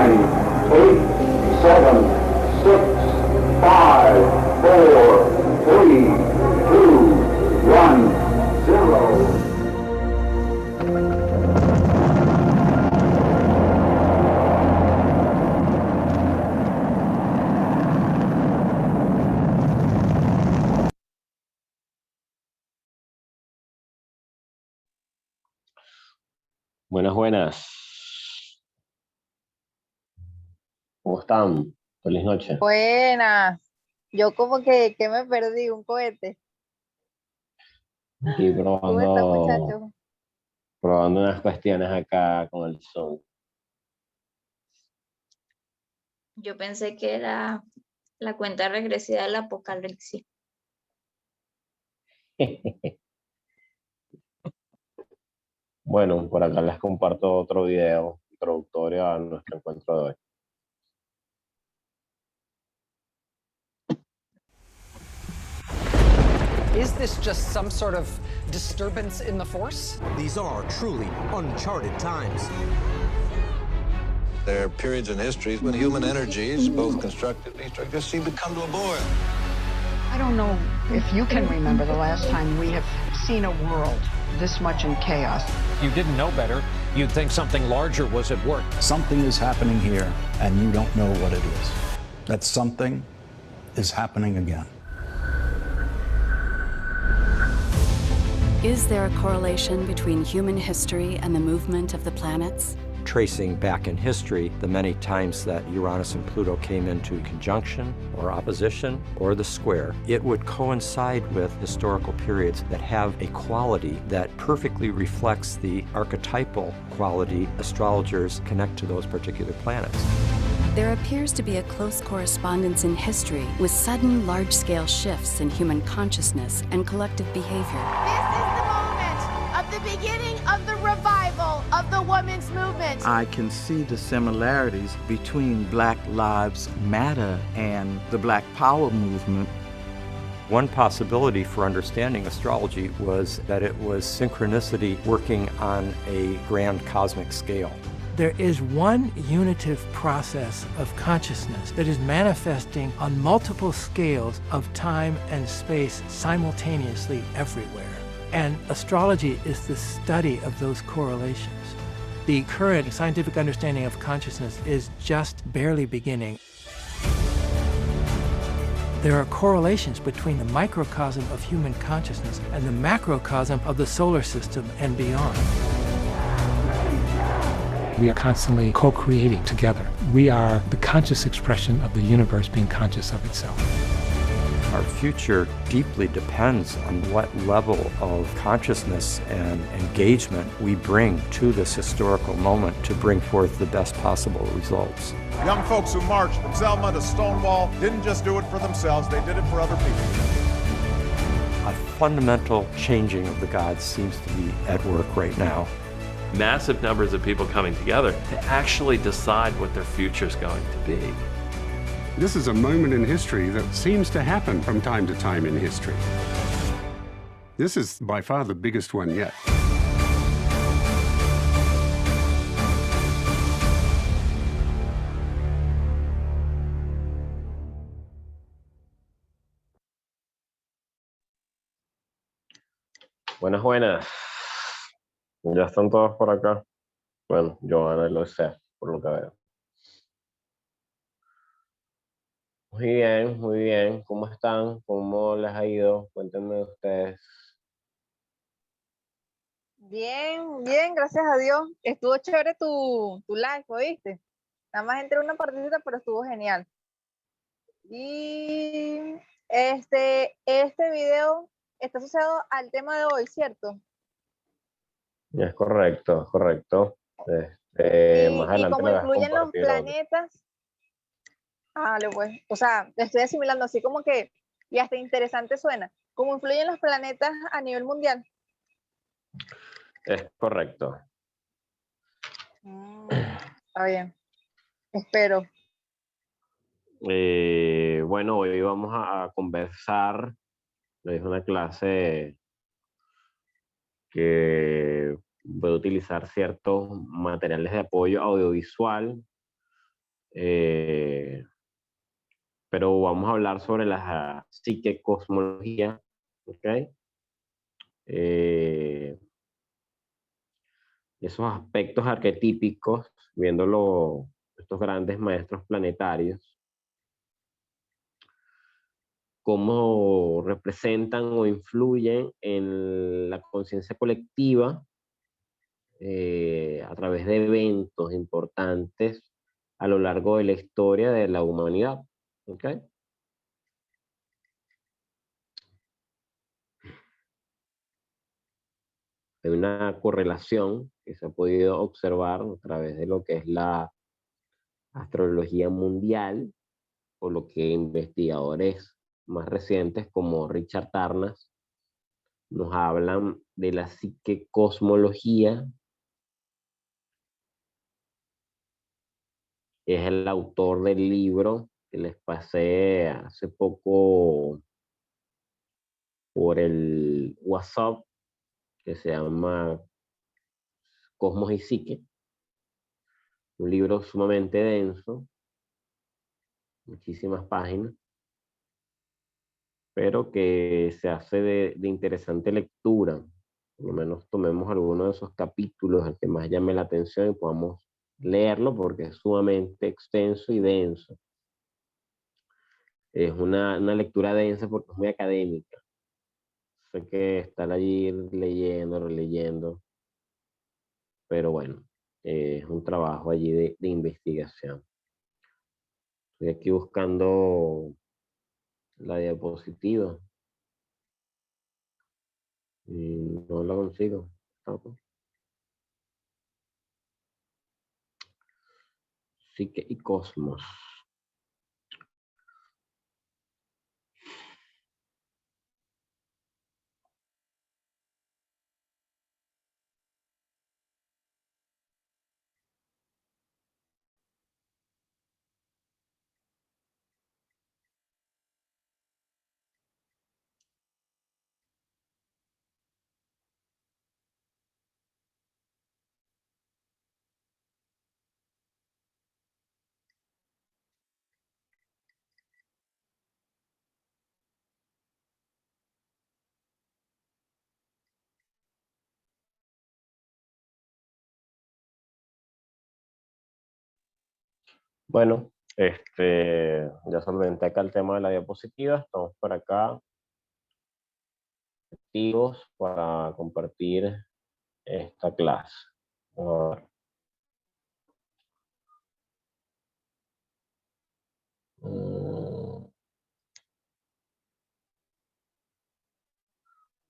9, 8, 7, 6, 5, 4, 3, 2, 1, 0. Buenas, buenas. ¿Cómo están? Feliz noche. Buenas. Yo como que me perdí un cohete. Aquí ¿Cómo están, muchachos? probando unas cuestiones acá con el Zoom. Yo pensé que era la cuenta regresiva del apocalipsis. Bueno, por acá les comparto otro video introductorio a nuestro encuentro de hoy. Is this just some sort of disturbance in the force? These are truly uncharted times. There are periods in history when human energies, both constructive and destructive, seem to come to a boil. I don't know if you can remember the last time we have seen a world this much in chaos. If you didn't know better, you'd think something larger was at work. Something is happening here, and you don't know what it is. That something is happening again. Is there a correlation between human history and the movement of the planets? Tracing back in history the many times that Uranus and Pluto came into conjunction or opposition or the square, it would coincide with historical periods that have a quality that perfectly reflects the archetypal quality astrologers connect to those particular planets. There appears to be a close correspondence in history with sudden large-scale shifts in human consciousness and collective behavior. This is the moment of the beginning of the revival of the women's movement. I can see the similarities between Black Lives Matter and the Black Power movement. One possibility for understanding astrology was that it was synchronicity working on a grand cosmic scale. There is one unitive process of consciousness that is manifesting on multiple scales of time and space simultaneously everywhere. And astrology is the study of those correlations. The current scientific understanding of consciousness is just barely beginning. There are correlations between the microcosm of human consciousness and the macrocosm of the solar system and beyond. We are constantly co-creating together. We are the conscious expression of the universe being conscious of itself. Our future deeply depends on what level of consciousness and engagement we bring to this historical moment to bring forth the best possible results. Young folks who marched from Selma to Stonewall didn't just do it for themselves, they did it for other people. A fundamental changing of the gods seems to be at work right now. Massive numbers of people coming together to actually decide what their future is going to be. This is a moment in history that seems to happen from time to time in history. This is by far the biggest one yet. Buenas, buenas. Ya están todos por acá. Bueno, Joana y lo sé, por lo que veo. Muy bien, muy bien. ¿Cómo están? ¿Cómo les ha ido? Cuéntenme ustedes. Bien, bien, gracias a Dios. Estuvo chévere tu live, ¿oíste? Nada más entré una partidita, pero estuvo genial. Y este video está asociado al tema de hoy, ¿cierto? Es correcto, es correcto. Más adelante y como le vas a influyen los compartir planetas, pues, o sea, te estoy asimilando así como que, y hasta interesante suena, cómo influyen los planetas a nivel mundial. Es correcto. Está bien, espero. Bueno, hoy vamos a conversar. Es una clase que puede utilizar ciertos materiales de apoyo audiovisual Pero vamos a hablar sobre la psique cosmología, ¿ok? Esos aspectos arquetípicos, viéndolo estos grandes maestros planetarios, cómo representan o influyen en la conciencia colectiva a través de eventos importantes a lo largo de la historia de la humanidad. ¿Ok? Hay una correlación que se ha podido observar a través de lo que es la astrología mundial, o lo que investigadores más recientes como Richard Tarnas nos hablan de la psique cosmología. Es el autor del libro que les pasé hace poco por el WhatsApp, que se llama Cosmos y Psique. Un libro sumamente denso, muchísimas páginas, pero que se hace de interesante lectura. Por lo menos tomemos alguno de esos capítulos, el que más llame la atención, y podamos leerlo, porque es sumamente extenso y denso. Es una lectura densa porque es muy académica. Sé que estar allí leyendo, releyendo, pero bueno, es un trabajo allí de investigación. Estoy aquí buscando la diapositiva y no la consigo. Psique y cosmos. Bueno, ya solventé acá el tema de la diapositiva. Estamos por acá activos para compartir esta clase. A ver.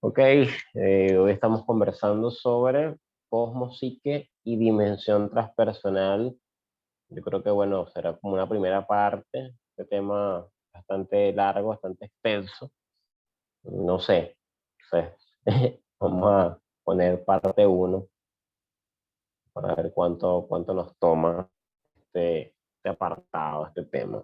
Ok, hoy estamos conversando sobre cosmos, psique y dimensión transpersonal. Yo creo que, bueno, será como una primera parte. Este tema bastante largo, bastante extenso. No sé. Vamos a poner parte 1 para ver cuánto nos toma este apartado, este tema.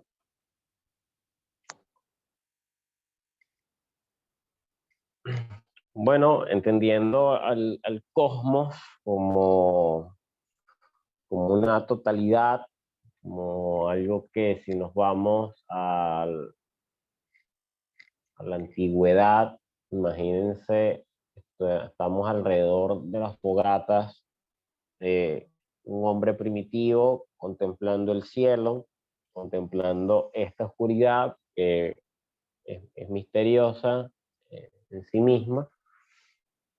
Bueno, entendiendo al cosmos como una totalidad, como algo que, si nos vamos a la antigüedad, imagínense, estamos alrededor de las fogatas, un hombre primitivo contemplando el cielo, contemplando esta oscuridad que es misteriosa en sí misma,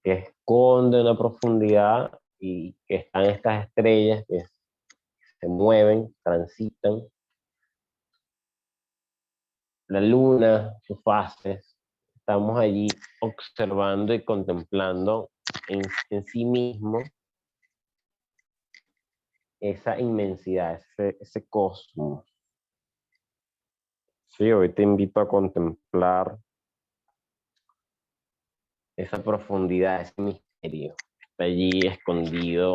que esconde una profundidad, y que están estas estrellas que se mueven, transitan. La luna, sus fases, estamos allí observando y contemplando en sí mismo esa inmensidad, ese cosmos. Sí, hoy te invito a contemplar esa profundidad, ese misterio, está allí escondido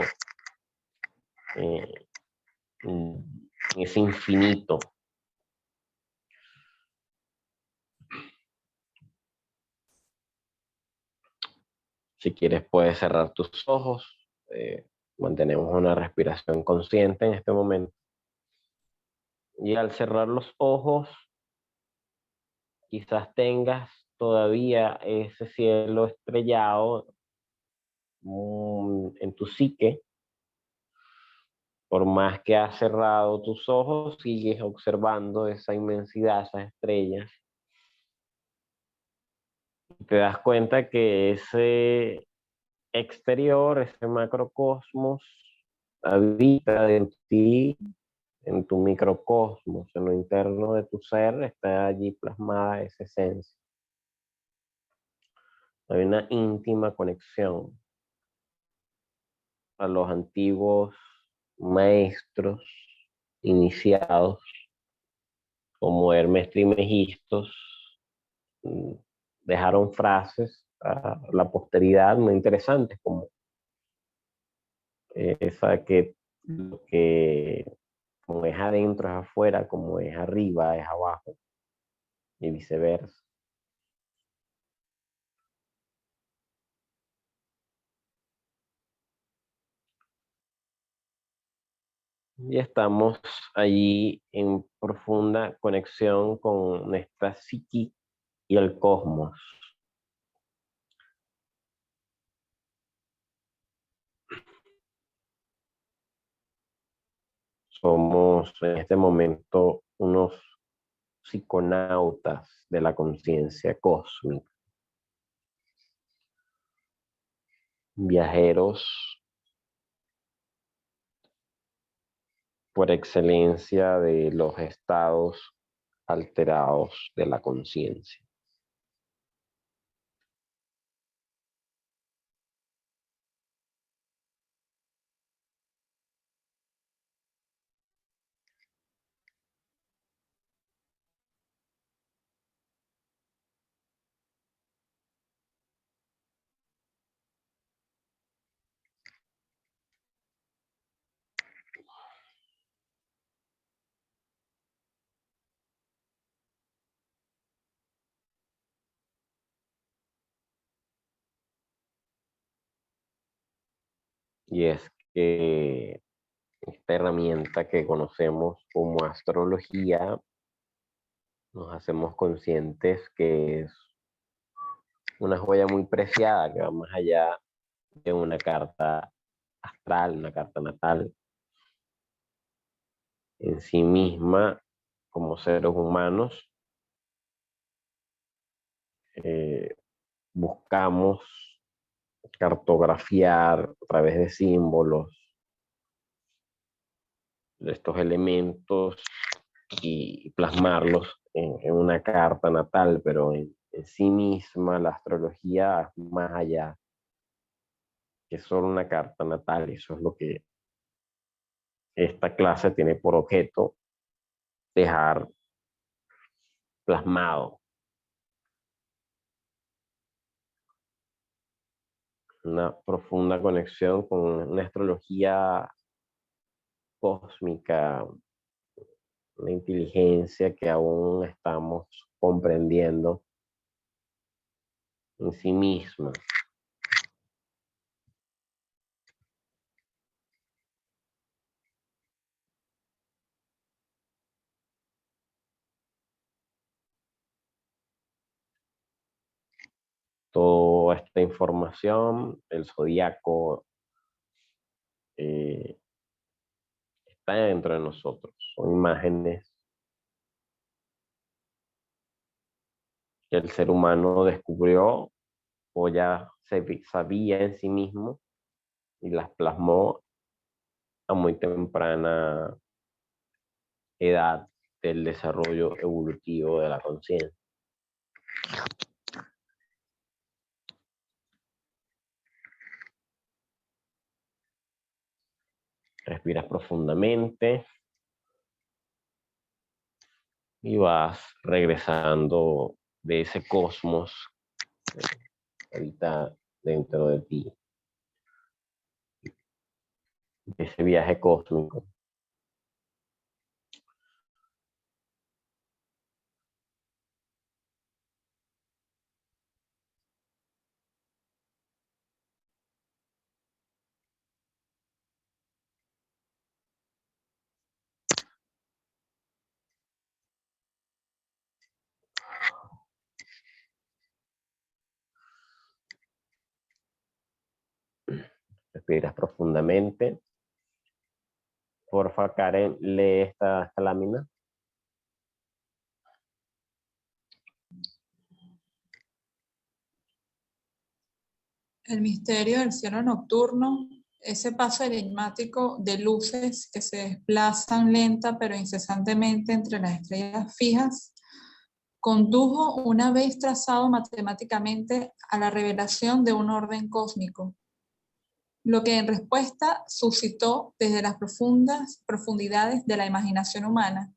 en ese infinito. Si quieres, puedes cerrar tus ojos. Mantenemos una respiración consciente en este momento. Y al cerrar los ojos, quizás tengas todavía ese cielo estrellado en tu psique. Por más que has cerrado tus ojos, sigues observando esa inmensidad, esas estrellas. Y te das cuenta que ese exterior, ese macrocosmos, habita en ti, en tu microcosmos, en lo interno de tu ser, está allí plasmada esa esencia. Hay una íntima conexión a los antiguos maestros iniciados, como Hermes Trismegistos, dejaron frases a la posteridad muy interesantes, como esa que lo que como es adentro es afuera, como es arriba es abajo, y viceversa. Y estamos allí en profunda conexión con nuestra psique y el cosmos. Somos en este momento unos psiconautas de la conciencia cósmica, viajeros por excelencia de los estados alterados de la conciencia. Y es que esta herramienta que conocemos como astrología, nos hacemos conscientes que es una joya muy preciada que va más allá de una carta astral, una carta natal. En sí misma, como seres humanos, buscamos cartografiar a través de símbolos de estos elementos y plasmarlos en una carta natal, pero en sí misma la astrología es más allá que solo una carta natal. Eso es lo que esta clase tiene por objeto dejar plasmado. Una profunda conexión con una astrología cósmica, una inteligencia que aún estamos comprendiendo en sí misma. Toda esta información, el zodiaco, está dentro de nosotros. Son imágenes que el ser humano descubrió o ya sabía en sí mismo y las plasmó a muy temprana edad del desarrollo evolutivo de la conciencia. Respiras profundamente y vas regresando de ese cosmos que habita dentro de ti, de ese viaje cósmico. respiras profundamente. Porfa, Karen, lee esta lámina. El misterio del cielo nocturno, ese paso enigmático de luces que se desplazan lenta pero incesantemente entre las estrellas fijas, condujo una vez trazado matemáticamente a la revelación de un orden cósmico, lo que en respuesta suscitó desde las profundas profundidades de la imaginación humana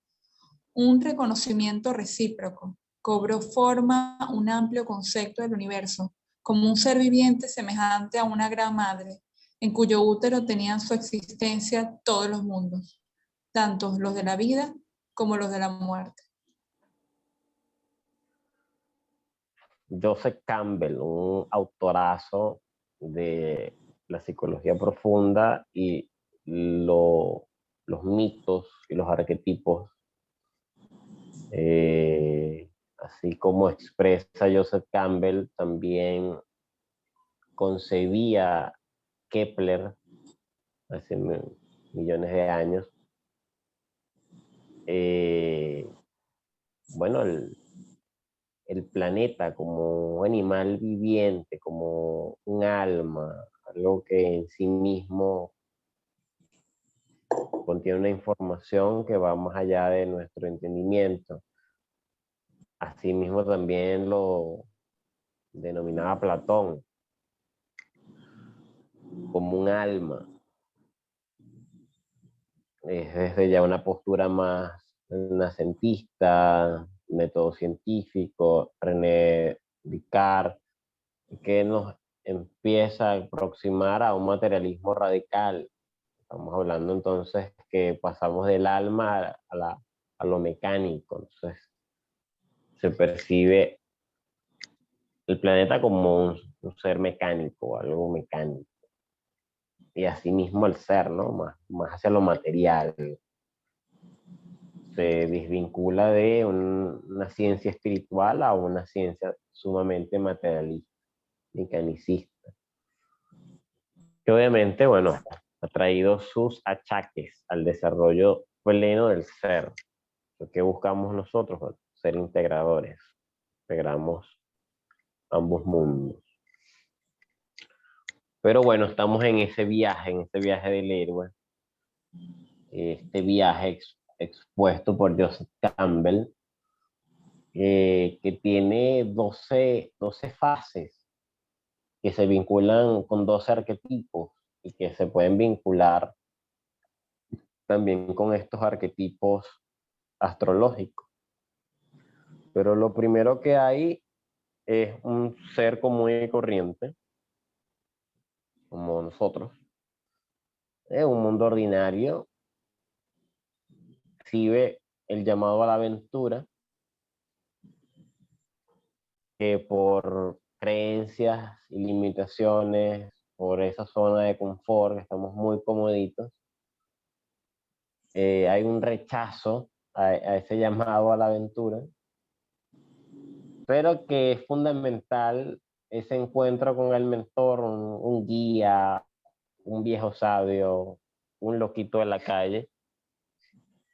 un reconocimiento recíproco. Cobró forma un amplio concepto del universo, como un ser viviente semejante a una gran madre, en cuyo útero tenían su existencia todos los mundos, tanto los de la vida como los de la muerte. Joseph Campbell, un autorazo de la psicología profunda y los mitos y los arquetipos, así como expresa Joseph Campbell, también concebía Kepler hace millones de años. Bueno, el planeta como un animal viviente, como un alma, algo que en sí mismo contiene una información que va más allá de nuestro entendimiento. Asimismo también lo denominaba Platón como un alma. Es desde ya una postura más renacentista, método científico, René Descartes, que nos empieza a aproximar a un materialismo radical. Estamos hablando entonces que pasamos del alma a lo mecánico. Entonces se percibe el planeta como un ser mecánico, algo mecánico. Y asimismo el ser, ¿no? Más hacia lo material. Se desvincula de una ciencia espiritual a una ciencia sumamente materialista, mecanicista. Que obviamente, bueno, ha traído sus achaques al desarrollo pleno del ser. Lo que buscamos nosotros, bueno, ser integradores. Integramos ambos mundos. Pero bueno, estamos en ese viaje del héroe. Este viaje expuesto por Joseph Campbell, que tiene 12 fases que se vinculan con 12 arquetipos y que se pueden vincular también con estos arquetipos astrológicos. Pero lo primero que hay es un ser común y corriente, como nosotros, es un mundo ordinario, recibe el llamado a la aventura, que por creencias y limitaciones, por esa zona de confort, que estamos muy comoditos, hay un rechazo a ese llamado a la aventura, pero que es fundamental ese encuentro con el mentor, un guía, un viejo sabio, un loquito de la calle,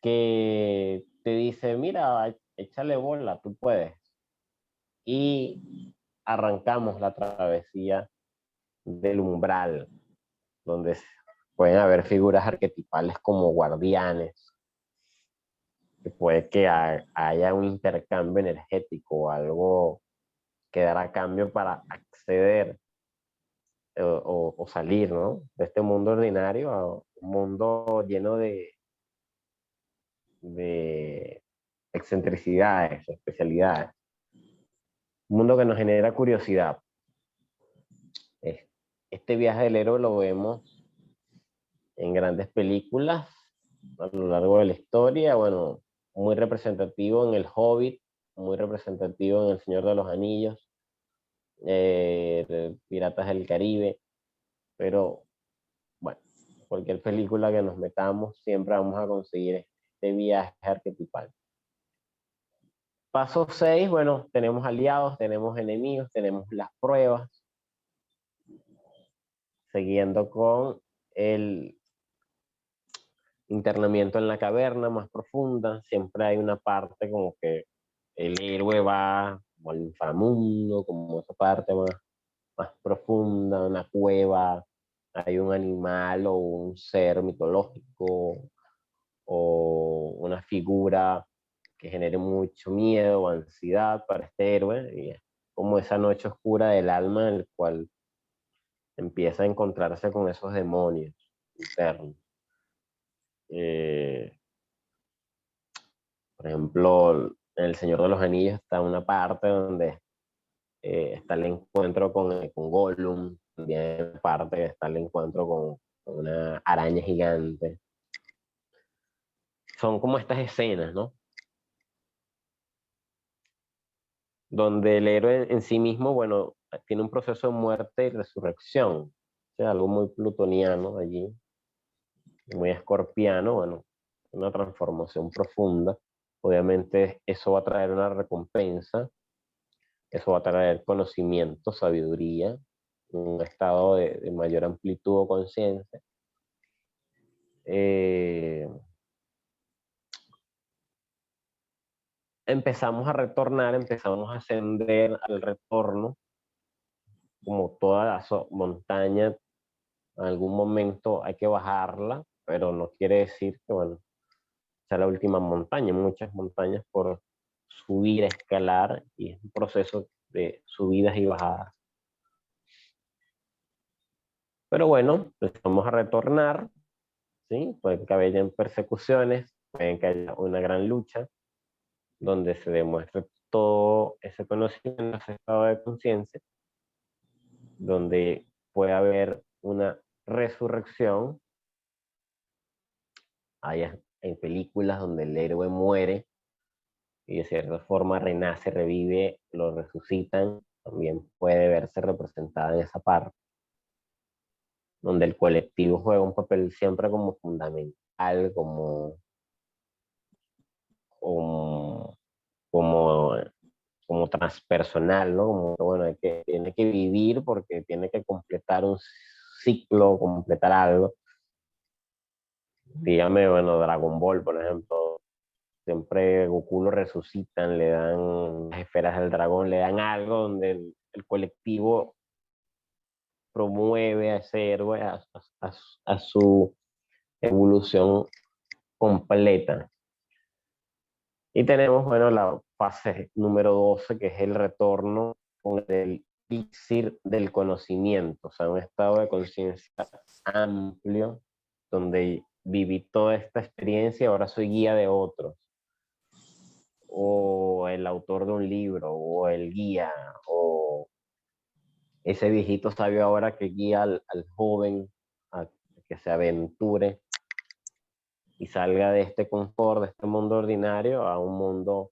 que te dice, mira, échale bola, tú puedes. Y arrancamos la travesía del umbral, donde pueden haber figuras arquetipales como guardianes, que puede que haya un intercambio energético, algo que dará cambio para acceder o salir, ¿no?, de este mundo ordinario a un mundo lleno de excentricidades, especialidades. Un mundo que nos genera curiosidad. Este viaje del héroe lo vemos en grandes películas a lo largo de la historia. Bueno, muy representativo en El Hobbit, muy representativo en El Señor de los Anillos, Piratas del Caribe. Pero, bueno, cualquier película que nos metamos, siempre vamos a conseguir este viaje arquetipal. Paso 6, bueno, tenemos aliados, tenemos enemigos, tenemos las pruebas. siguiendo con el internamiento en la caverna más profunda, siempre hay una parte como que el héroe va como al inframundo, como esa parte más profunda, una cueva, hay un animal o un ser mitológico o una figura que genere mucho miedo o ansiedad para este héroe, y es como esa noche oscura del alma en el cual empieza a encontrarse con esos demonios internos. Por ejemplo, en El Señor de los Anillos está una parte donde está el encuentro con Gollum, también parte que está el encuentro con una araña gigante. Son como estas escenas, ¿no? Donde el héroe en sí mismo, bueno, tiene un proceso de muerte y resurrección. O sea, algo muy plutoniano allí, muy escorpiano, bueno, una transformación profunda. Obviamente eso va a traer una recompensa, eso va a traer conocimiento, sabiduría, un estado de mayor amplitud o conciencia. Empezamos a retornar, empezamos a ascender al retorno, como toda la montaña, en algún momento hay que bajarla, pero no quiere decir que, bueno, sea la última montaña. Muchas montañas por subir, escalar, y es un proceso de subidas y bajadas. Pero bueno, pues vamos a retornar, ¿sí? Puede que haya persecuciones, puede que haya una gran lucha, donde se demuestre todo ese conocimiento, ese estado de conciencia, donde puede haber una resurrección. Hay películas donde el héroe muere y de cierta forma renace, revive, lo resucitan. También puede verse representada en esa parte, donde el colectivo juega un papel siempre como fundamental, como transpersonal, ¿no? Como que, bueno, tiene que vivir porque tiene que completar un ciclo, completar algo. Dígame, bueno, Dragon Ball, por ejemplo, siempre Goku lo resucitan, le dan las esferas del dragón, le dan algo donde el colectivo promueve a ese héroe a su evolución completa. Y tenemos, bueno, la fase número 12, que es el retorno con el elixir del conocimiento, o sea, un estado de conciencia amplio, donde viví toda esta experiencia y ahora soy guía de otros, o el autor de un libro, o el guía, o ese viejito sabio ahora que guía al joven a que se aventure y salga de este confort, de este mundo ordinario, a un mundo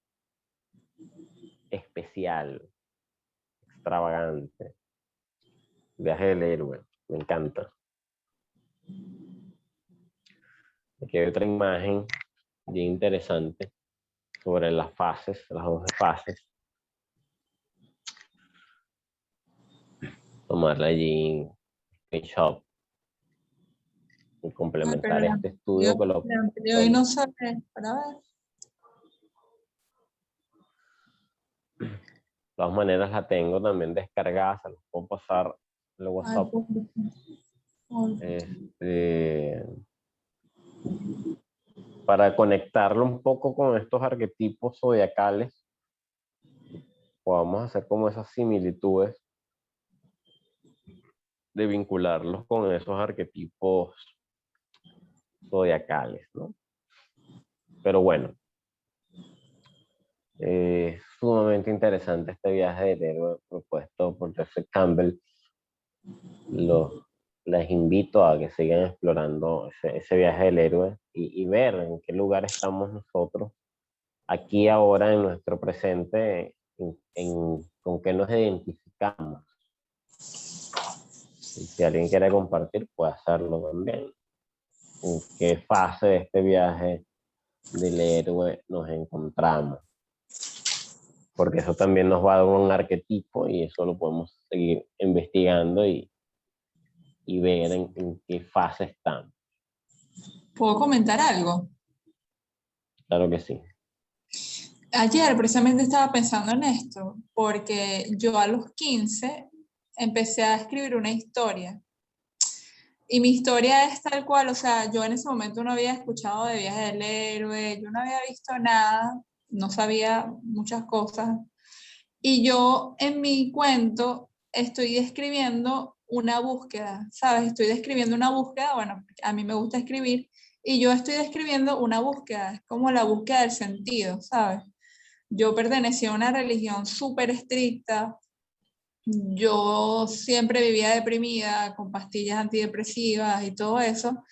especial, extravagante. Viaje del héroe, me encanta. Aquí hay otra imagen bien interesante sobre las fases, las 12 fases. Tomarla allí en shop y complementar este estudio con lo que hoy no sale, para ver. De todas maneras la tengo también descargada, se las puedo pasar al WhatsApp. Para conectarlo un poco con estos arquetipos zodiacales, podamos hacer como esas similitudes de vincularlos con esos arquetipos zodiacales, ¿no? Pero bueno, es sumamente interesante este viaje del héroe propuesto por Joseph Campbell. Les invito a que sigan explorando ese viaje del héroe y ver en qué lugar estamos nosotros, aquí ahora en nuestro presente, con qué nos identificamos. Y si alguien quiere compartir, puede hacerlo también. ¿En qué fase de este viaje del héroe nos encontramos? Porque eso también nos va a dar un arquetipo y eso lo podemos seguir investigando y y ver en qué fase están. ¿Puedo comentar algo? Claro que sí. Ayer precisamente estaba pensando en esto, porque yo a los 15 empecé a escribir una historia. Y mi historia es tal cual, o sea, yo en ese momento no había escuchado de Viaje del Héroe, yo no había visto nada, no sabía muchas cosas. Y yo en mi cuento estoy describiendo una búsqueda, ¿sabes? Estoy describiendo una búsqueda, bueno, a mí me gusta escribir, y yo estoy describiendo una búsqueda, es como la búsqueda del sentido, ¿sabes? Yo pertenecía a una religión súper estricta, yo siempre vivía deprimida, con pastillas antidepresivas y todo eso.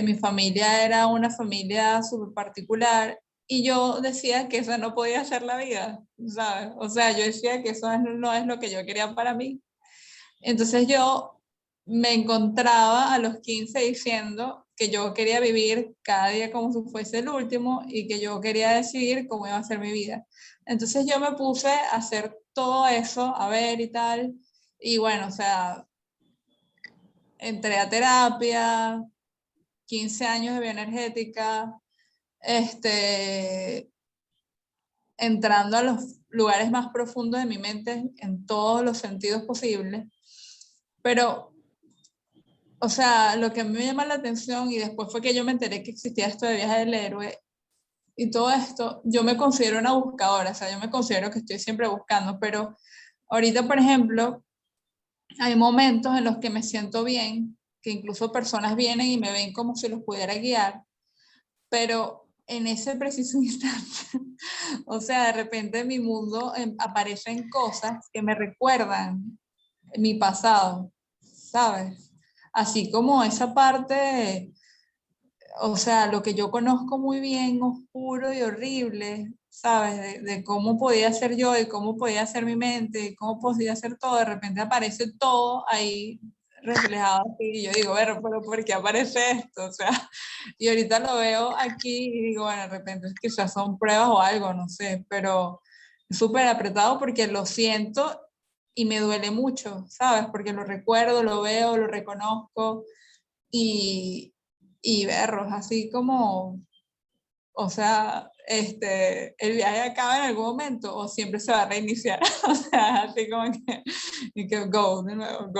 Mi familia era una familia súper particular y yo decía que eso no podía ser la vida, ¿sabes? O sea, yo decía que eso no es lo que yo quería para mí. Entonces yo me encontraba a los 15 diciendo que yo quería vivir cada día como si fuese el último y que yo quería decidir cómo iba a ser mi vida. Entonces yo me puse a hacer todo eso, a ver y tal, y bueno, o sea, entré a terapia, 15 años de bioenergética, entrando a los lugares más profundos de mi mente en todos los sentidos posibles. Pero, o sea, lo que a mí me llama la atención, y después fue que yo me enteré que existía esto de Viaje del Héroe, y todo esto, yo me considero una buscadora, o sea, yo me considero que estoy siempre buscando, pero ahorita, por ejemplo, hay momentos en los que me siento bien, que incluso personas vienen y me ven como si los pudiera guiar, pero en ese preciso instante, o sea, de repente en mi mundo aparecen cosas que me recuerdan mi pasado, ¿sabes? Así como esa parte, o sea, lo que yo conozco muy bien, oscuro y horrible, ¿sabes? De cómo podía ser yo y cómo podía ser mi mente y cómo podía ser todo, de repente aparece todo ahí reflejado así, y yo digo, pero ¿por qué aparece esto? O sea, y ahorita lo veo aquí y digo, bueno, de repente quizás son pruebas o algo, no sé, pero es súper apretado porque lo siento y me duele mucho, ¿sabes? Porque lo recuerdo, lo veo, lo reconozco y verlos así como, o sea, el viaje acaba en algún momento o siempre se va a reiniciar, o sea, así como que, y que go de nuevo,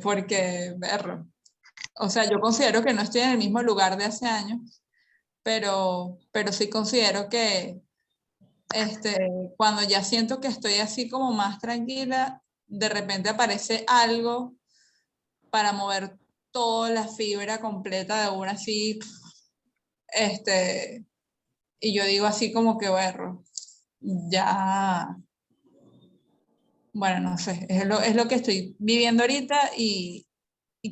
porque verlo. O sea, yo considero que no estoy en el mismo lugar de hace años, pero sí considero que cuando ya siento que estoy así como más tranquila, de repente aparece algo para mover toda la fibra completa de una así, y yo digo así como que, bueno, ya, bueno, no sé, es lo que estoy viviendo ahorita y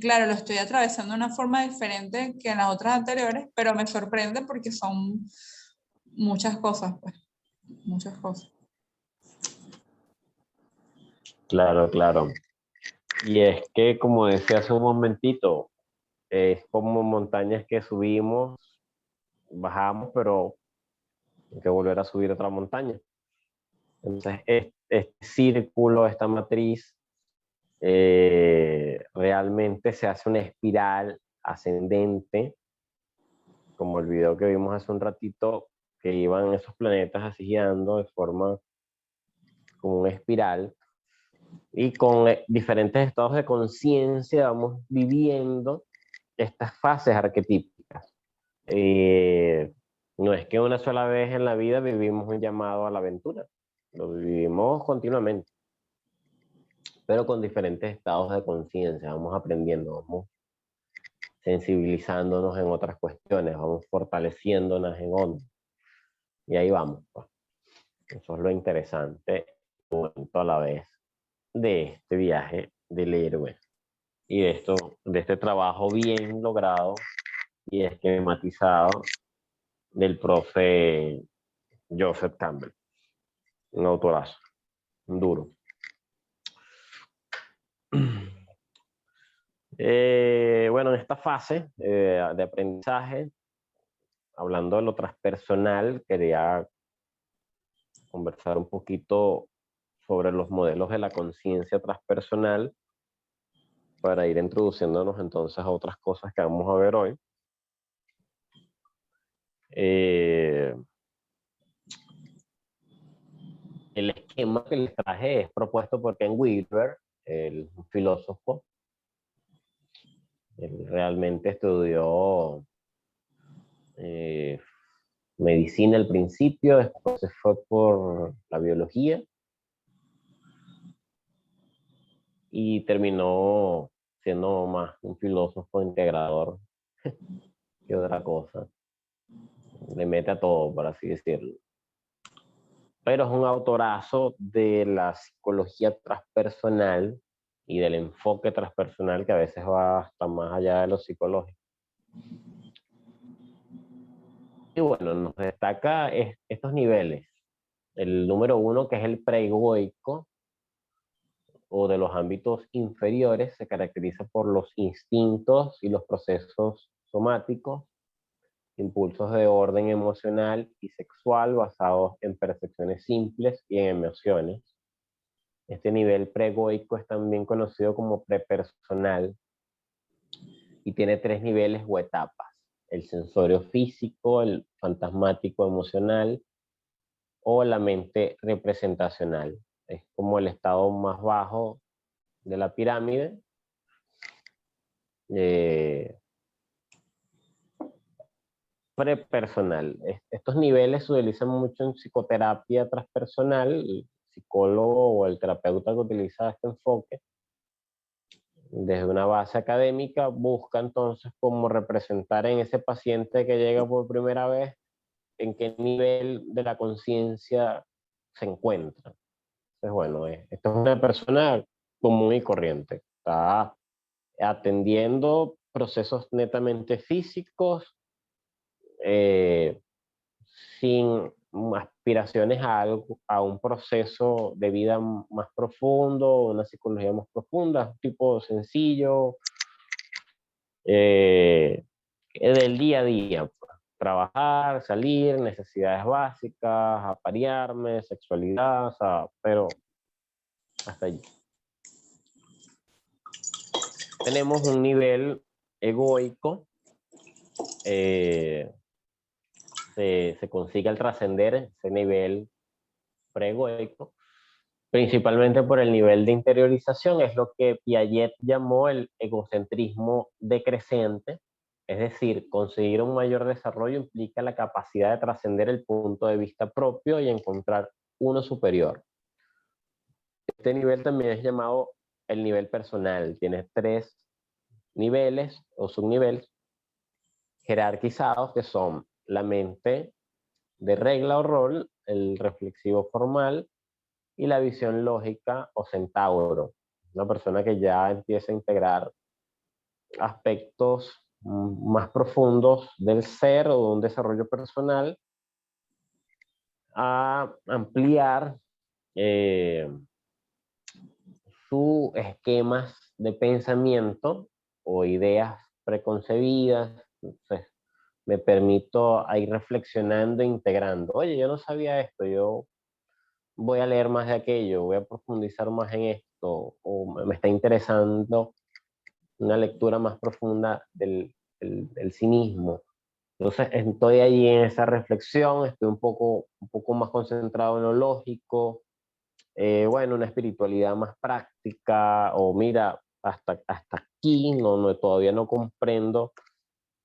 claro, lo estoy atravesando de una forma diferente que en las otras anteriores, pero me sorprende porque son muchas cosas, pues, muchas cosas. Claro, claro. Y es que, como decía hace un momentito, es como montañas que subimos, bajamos, pero hay que volver a subir otra montaña. Entonces, este círculo, esta matriz, realmente se hace una espiral ascendente, como el video que vimos hace un ratito, que iban esos planetas así girando de forma como una espiral, y con diferentes estados de conciencia vamos viviendo estas fases arquetípicas. No es que una sola vez en la vida vivimos un llamado a la aventura, lo vivimos continuamente, pero con diferentes estados de conciencia, vamos aprendiendo, vamos sensibilizándonos en otras cuestiones, vamos fortaleciéndonos en otras, y ahí vamos, pues. Eso es lo interesante, a la vez, de este viaje del héroe y de este trabajo bien logrado y esquematizado del profe Joseph Campbell, un autorazo, un duro. Bueno, en esta fase de aprendizaje, hablando de lo transpersonal, quería conversar un poquito sobre los modelos de la conciencia transpersonal para ir introduciéndonos entonces a otras cosas que vamos a ver hoy. El esquema que les traje es propuesto por Ken Wilber, el filósofo. Él realmente estudió medicina al principio, después se fue por la biología y terminó siendo más un filósofo integrador que otra cosa. Le mete a todo, por así decirlo. Pero es un autorazo de la psicología transpersonal y del enfoque transpersonal que a veces va hasta más allá de lo psicológico. Y bueno, nos destaca estos niveles. El número 1, que es el preegoico, o de los ámbitos inferiores, se caracteriza por los instintos y los procesos somáticos, impulsos de orden emocional y sexual basados en percepciones simples y en emociones. Este nivel preegoico es también conocido como prepersonal y tiene 3 niveles o etapas: el sensorio físico, el fantasmático emocional o la mente representacional. Es como el estado más bajo de la pirámide. Prepersonal. Estos niveles se utilizan mucho en psicoterapia transpersonal. El psicólogo o el terapeuta que utiliza este enfoque desde una base académica busca entonces cómo representar en ese paciente que llega por primera vez en qué nivel de la conciencia se encuentra. Entonces, bueno, esto es una persona común y corriente. Está atendiendo procesos netamente físicos, sin aspiraciones a un proceso de vida más profundo, una psicología más profunda, tipo sencillo, del día a día. Pues. Trabajar, salir, necesidades básicas, aparearme, sexualidad, o sea, pero hasta allí. Tenemos un nivel egoico. Se consigue al trascender ese nivel preegoico, principalmente por el nivel de interiorización. Es lo que Piaget llamó el egocentrismo decreciente, es decir, conseguir un mayor desarrollo implica la capacidad de trascender el punto de vista propio y encontrar uno superior. Este nivel también es llamado el nivel personal. Tiene 3 niveles o subniveles jerarquizados, que son la mente de regla o rol, el reflexivo formal y la visión lógica o centauro. Una persona que ya empieza a integrar aspectos más profundos del ser o de un desarrollo personal, a ampliar sus esquemas de pensamiento o ideas preconcebidas. Entonces, me permito ir reflexionando e integrando. Oye, yo no sabía esto, yo voy a leer más de aquello, voy a profundizar más en esto, o me está interesando una lectura más profunda del cinismo. Entonces estoy allí en esa reflexión, estoy un poco más concentrado en lo lógico, bueno, una espiritualidad más práctica, o mira, hasta aquí todavía no comprendo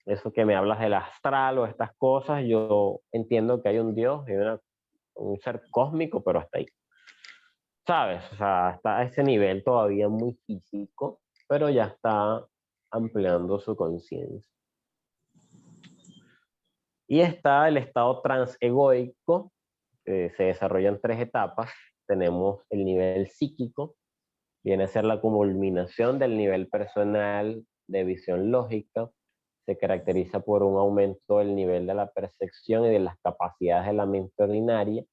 eso que me hablas del astral o estas cosas. Yo entiendo que hay un Dios y un ser cósmico, pero hasta ahí. ¿Sabes? O sea, está a ese nivel todavía muy físico, pero ya está ampliando su conciencia. Y está el estado transegoico, que se desarrolla en 3 etapas. Tenemos el nivel psíquico, viene a ser la culminación del nivel personal de visión lógica. Se caracteriza por un aumento del nivel de la percepción y de las capacidades de la mente ordinaria.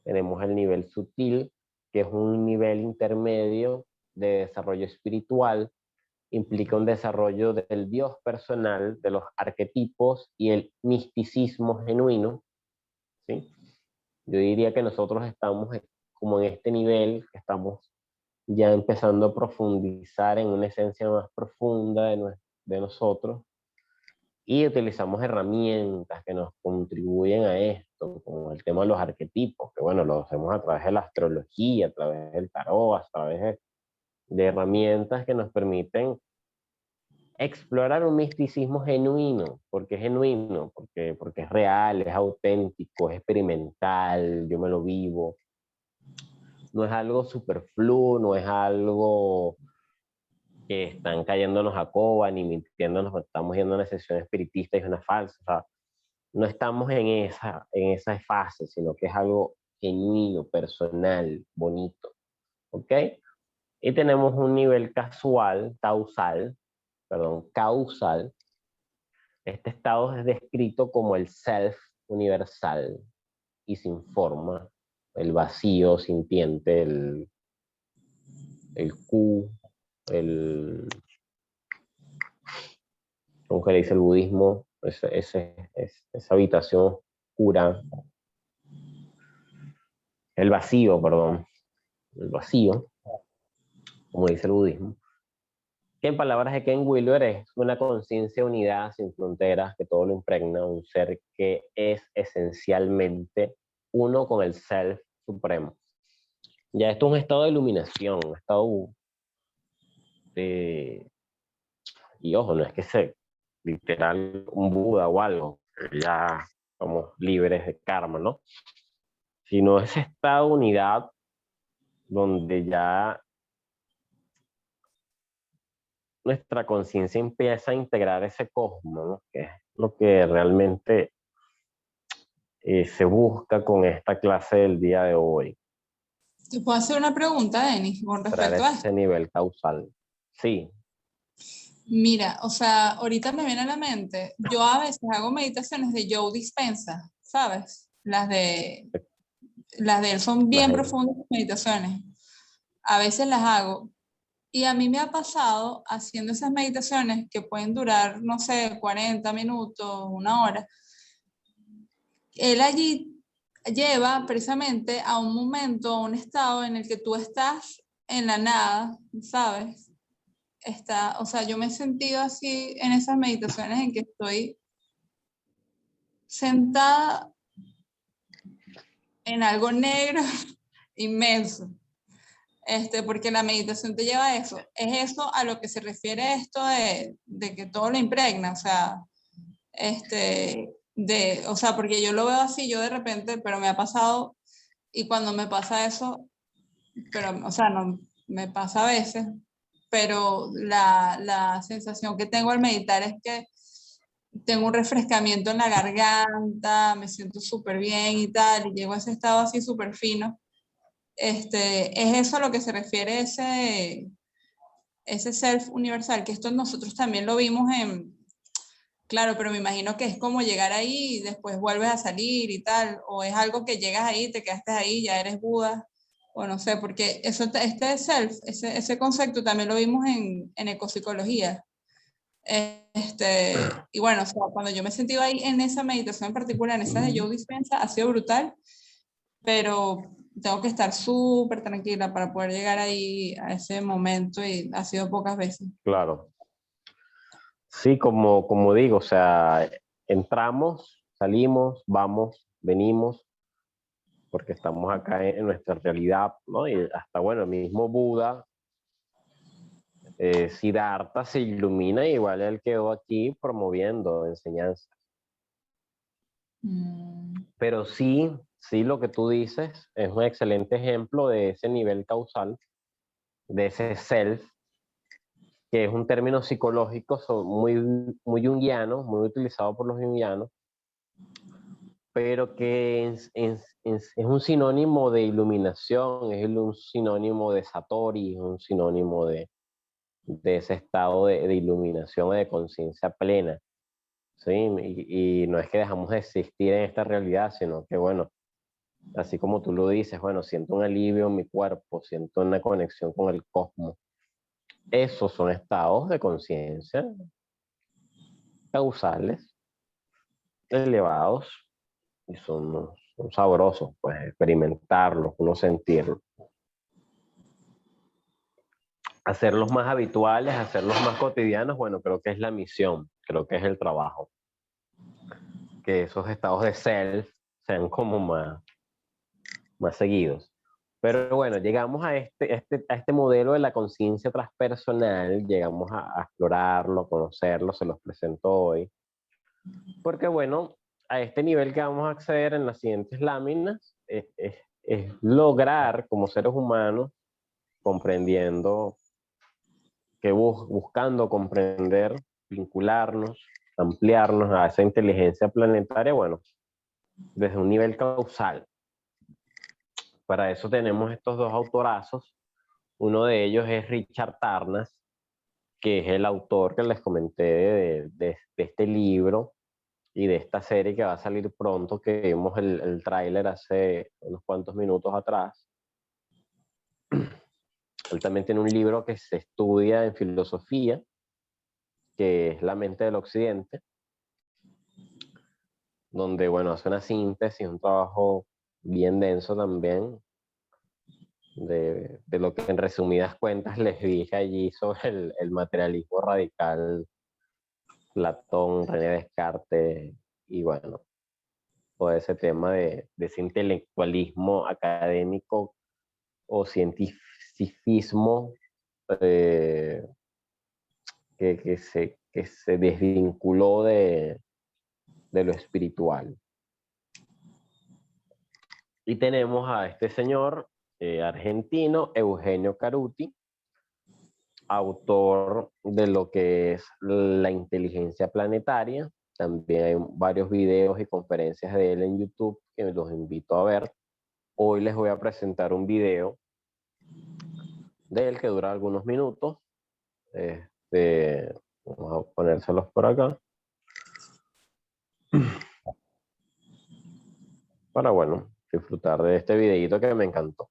Tenemos el nivel sutil, que es un nivel intermedio de desarrollo espiritual. Implica un desarrollo del Dios personal, de los arquetipos y el misticismo genuino. ¿Sí? Yo diría que nosotros estamos como en este nivel, que estamos ya empezando a profundizar en una esencia más profunda de nosotros, y utilizamos herramientas que nos contribuyen a esto, como el tema de los arquetipos, que bueno, lo hacemos a través de la astrología, a través del tarot, a través de herramientas que nos permiten explorar un misticismo genuino. ¿Por qué genuino? Porque es real, es auténtico, es experimental, yo me lo vivo. No es algo superfluo, no es algo que están cayéndonos a coba, ni mintiéndonos, estamos yendo a una sesión espiritista y es una falsa. O sea, no estamos en esa fase, sino que es algo genuino, personal, bonito. ¿Ok? Y tenemos un nivel causal. Este estado es descrito como el self universal y sin forma, el vacío sintiente, el Q, como que le dice el budismo, esa habitación oscura, el vacío, como dice el budismo, que en palabras de Ken Wilber es una conciencia unidad sin fronteras que todo lo impregna, un ser que es esencialmente uno con el self supremo. Ya esto es un estado de iluminación, un estado de... Y ojo, no es que sea literal un Buda o algo, que ya somos libres de karma, ¿no? Sino ese estado de unidad donde ya nuestra conciencia empieza a integrar ese cosmos, ¿no? Que es lo que realmente se busca con esta clase del día de hoy. ¿Te puedo hacer una pregunta, Denis, con respecto a esto? Ese nivel causal. Sí. Mira, o sea, ahorita me viene a la mente, yo a veces hago meditaciones de Joe Dispenza, ¿sabes? Las de él son bien profundas meditaciones. A veces las hago. Y a mí me ha pasado haciendo esas meditaciones que pueden durar, no sé, 40 minutos, 1 hora. Él allí lleva precisamente a un momento, a un estado en el que tú estás en la nada, ¿sabes? O sea, yo me he sentido así en esas meditaciones en que estoy sentada en algo negro inmenso. Porque la meditación te lleva a eso. Es eso a lo que se refiere esto de que todo lo impregna, o sea, o sea, porque yo lo veo así, yo de repente, pero me ha pasado, y cuando me pasa eso, pero, o sea, no, me pasa a veces, pero la sensación que tengo al meditar es que tengo un refrescamiento en la garganta, me siento súper bien y tal, y llego a ese estado así súper fino. Es eso a lo que se refiere ese self universal, que esto nosotros también lo vimos claro, pero me imagino que es como llegar ahí y después vuelves a salir y tal, o es algo que llegas ahí, te quedaste ahí, ya eres Buda, o no sé, porque este self, ese concepto también lo vimos en ecopsicología. Y bueno, o sea, cuando yo me he sentido ahí en esa meditación en particular, en esa de Joe Dispenza, ha sido brutal, pero tengo que estar súper tranquila para poder llegar ahí a ese momento y ha sido pocas veces. Claro. Sí, como digo, o sea, entramos, salimos, vamos, venimos, porque estamos acá en nuestra realidad, ¿no? Y hasta, bueno, el mismo Buda, Siddhartha se ilumina y igual él quedó aquí promoviendo enseñanzas. Pero sí, lo que tú dices es un excelente ejemplo de ese nivel causal, de ese self, que es un término psicológico muy junguiano, muy utilizado por los junguianos, pero que es un sinónimo de iluminación, es un sinónimo de satori, es un sinónimo de ese estado de iluminación o de conciencia plena. ¿Sí? Y no es que dejamos de existir en esta realidad, sino que, bueno, así como tú lo dices, bueno, siento un alivio en mi cuerpo, siento una conexión con el cosmos. Esos son estados de conciencia causales, elevados, y son sabrosos, pues, experimentarlos, uno sentirlo. hacerlos más habituales, hacerlos más cotidianos, bueno, creo que es la misión, creo que es el trabajo. Que esos estados de self sean como más seguidos. Pero bueno, llegamos a este modelo de la conciencia transpersonal, llegamos a explorarlo, conocerlo, se los presento hoy. Porque bueno, a este nivel que vamos a acceder en las siguientes láminas es lograr como seres humanos, comprendiendo, buscando comprender, vincularnos, ampliarnos a esa inteligencia planetaria, bueno, desde un nivel causal. Para eso tenemos estos dos autorazos. Uno de ellos es Richard Tarnas, que es el autor que les comenté de este libro y de esta serie que va a salir pronto, que vimos el tráiler hace unos cuantos minutos atrás. Él también tiene un libro que se estudia en filosofía, que es La mente del occidente, donde, bueno, hace una síntesis, un trabajo bien denso también, de lo que en resumidas cuentas les dije allí sobre el materialismo radical, Platón, René Descartes, y bueno, todo ese tema de ese intelectualismo académico o cientificismo que se desvinculó de lo espiritual. Y tenemos a este señor argentino, Eugenio Caruti, autor de lo que es la inteligencia planetaria. También hay varios videos y conferencias de él en YouTube que los invito a ver. Hoy les voy a presentar un video de él que dura algunos minutos. Vamos a ponérselos por acá. Para, bueno, disfrutar de este videito que me encantó.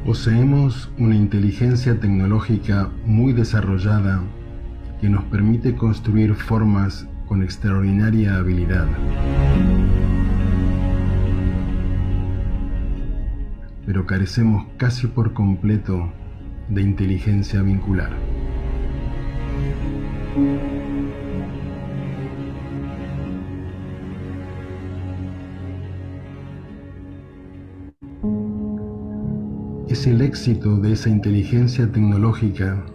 Poseemos una inteligencia tecnológica muy desarrollada que nos permite construir formas con extraordinaria habilidad. Pero carecemos casi por completo de inteligencia vincular. Es el éxito de esa inteligencia tecnológica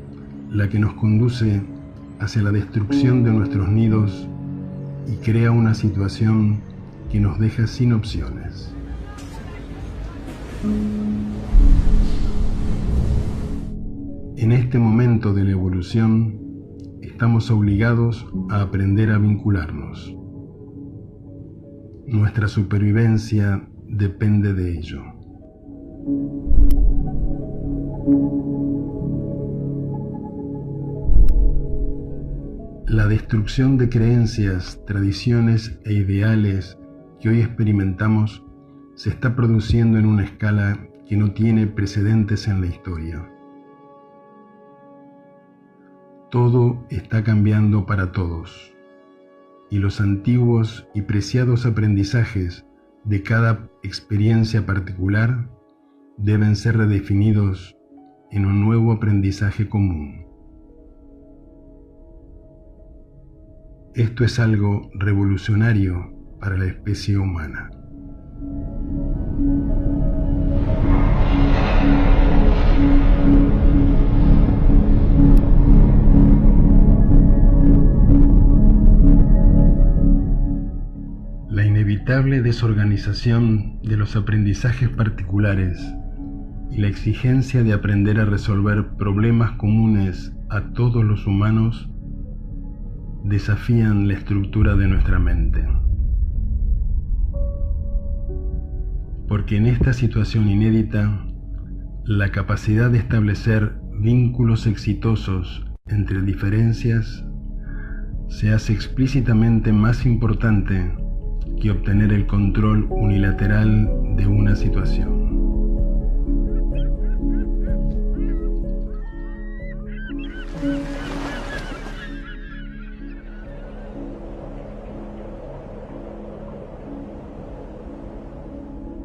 la que nos conduce hacia la destrucción de nuestros nidos y crea una situación que nos deja sin opciones. En este momento de la evolución, estamos obligados a aprender a vincularnos. Nuestra supervivencia depende de ello. La destrucción de creencias, tradiciones e ideales que hoy experimentamos se está produciendo en una escala que no tiene precedentes en la historia. Todo está cambiando para todos, y los antiguos y preciados aprendizajes de cada experiencia particular deben ser redefinidos en un nuevo aprendizaje común. Esto es algo revolucionario para la especie humana. La inevitable inevitable desorganización de los aprendizajes particulares y la exigencia de aprender a resolver problemas comunes a todos los humanos desafían la estructura de nuestra mente. Porque en esta situación inédita, la capacidad de establecer vínculos exitosos entre diferencias se hace explícitamente más importante que obtener el control unilateral de una situación.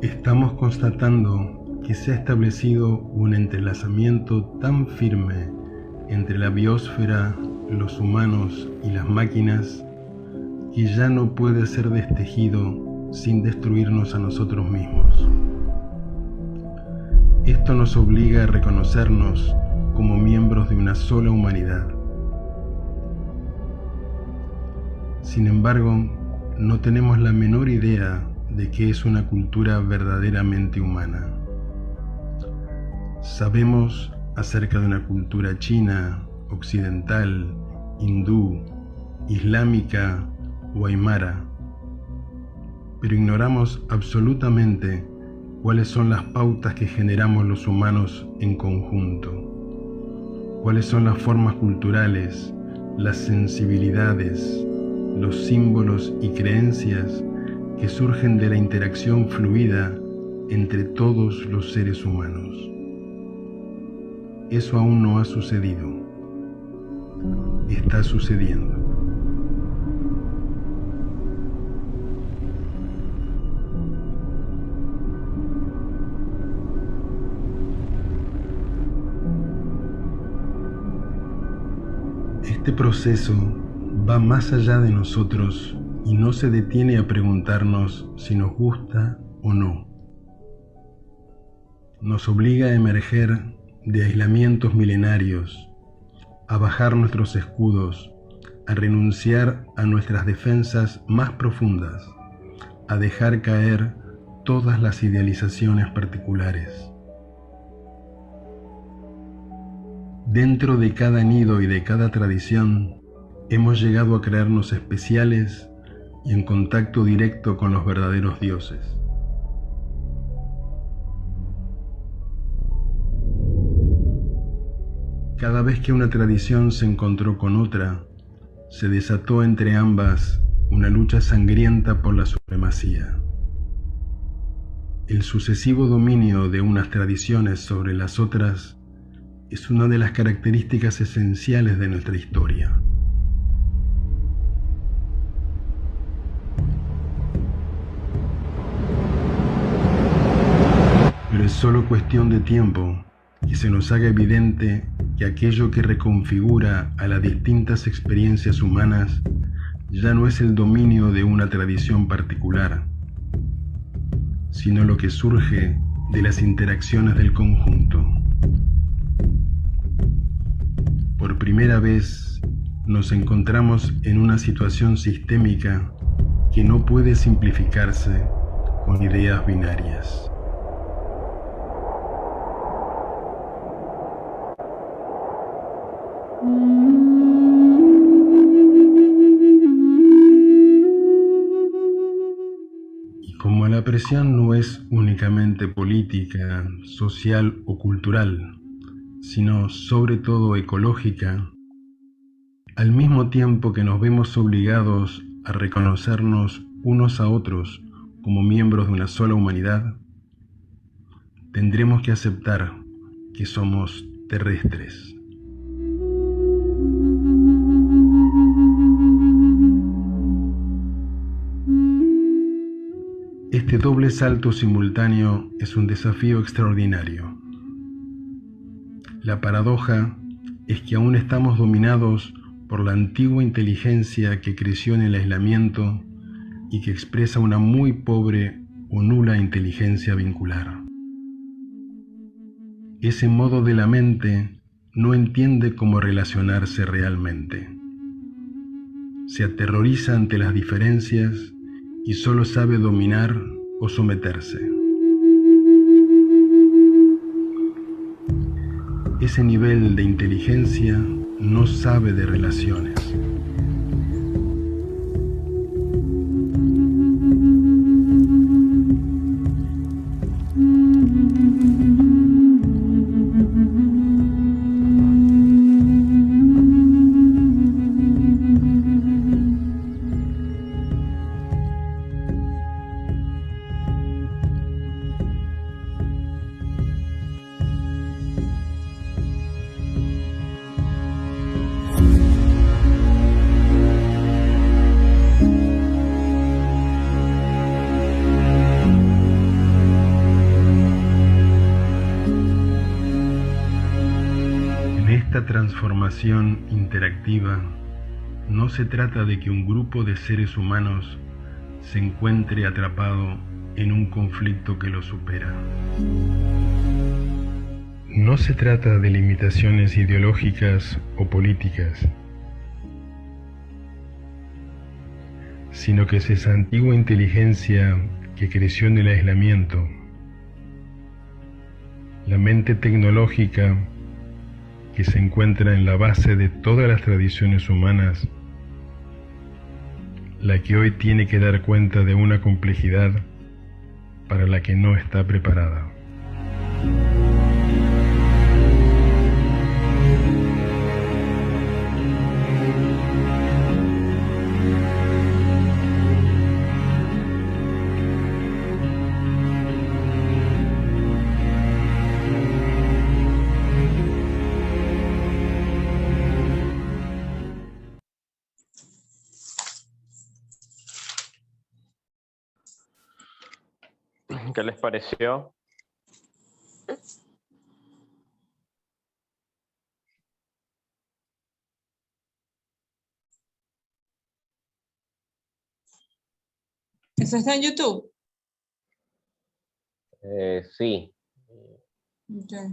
Estamos constatando que se ha establecido un entrelazamiento tan firme entre la biosfera, los humanos y las máquinas que ya no puede ser destejido sin destruirnos a nosotros mismos. Esto nos obliga a reconocernos como miembros de una sola humanidad. Sin embargo, no tenemos la menor idea de qué es una cultura verdaderamente humana. Sabemos acerca de una cultura china, occidental, hindú, islámica o aymara, pero ignoramos absolutamente cuáles son las pautas que generamos los humanos en conjunto, cuáles son las formas culturales, las sensibilidades, los símbolos y creencias que surgen de la interacción fluida entre todos los seres humanos. Eso aún no ha sucedido. Está sucediendo. Este proceso va más allá de nosotros y no se detiene a preguntarnos si nos gusta o no. Nos obliga a emerger de aislamientos milenarios, a bajar nuestros escudos, a renunciar a nuestras defensas más profundas, a dejar caer todas las idealizaciones particulares. Dentro de cada nido y de cada tradición, hemos llegado a creernos especiales y en contacto directo con los verdaderos dioses. Cada vez que una tradición se encontró con otra, se desató entre ambas una lucha sangrienta por la supremacía. El sucesivo dominio de unas tradiciones sobre las otras es una de las características esenciales de nuestra historia. Pero es solo cuestión de tiempo que se nos haga evidente que aquello que reconfigura a las distintas experiencias humanas ya no es el dominio de una tradición particular, sino lo que surge de las interacciones del conjunto. Por primera vez nos encontramos en una situación sistémica que no puede simplificarse con ideas binarias. Y como la presión no es únicamente política, social o cultural, sino sobre todo ecológica, al mismo tiempo que nos vemos obligados a reconocernos unos a otros como miembros de una sola humanidad, tendremos que aceptar que somos terrestres. Este doble salto simultáneo es un desafío extraordinario. La paradoja es que aún estamos dominados por la antigua inteligencia que creció en el aislamiento y que expresa una muy pobre o nula inteligencia vincular. Ese modo de la mente no entiende cómo relacionarse realmente. Se aterroriza ante las diferencias y solo sabe dominar o someterse. Ese nivel de inteligencia no sabe de relaciones. Transformación interactiva no se trata de que un grupo de seres humanos se encuentre atrapado en un conflicto que lo supera. No se trata de limitaciones ideológicas o políticas, sino que es esa antigua inteligencia que creció en el aislamiento, la mente tecnológica que se encuentra en la base de todas las tradiciones humanas, la que hoy tiene que dar cuenta de una complejidad para la que no está preparada. ¿Qué les pareció? ¿Eso está en YouTube? Sí. Okay.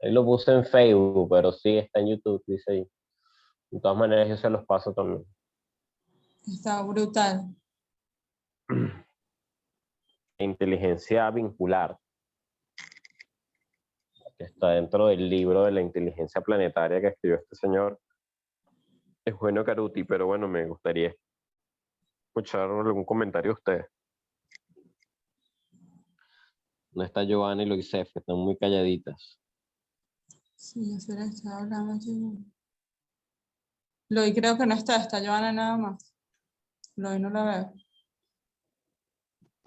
Ahí lo puse en Facebook, pero sí está en YouTube, dice ahí. De todas maneras, yo se los paso también. Está brutal. Inteligencia vincular, que está dentro del libro de la inteligencia planetaria que escribió este señor Eugenio Caruti, pero bueno, me gustaría escuchar algún comentario de ustedes. No está Giovanna y Loisef, que están muy calladitas. Sí, yo se la estaba hablando. Loy creo que no está Giovanna nada más. Loy no la veo.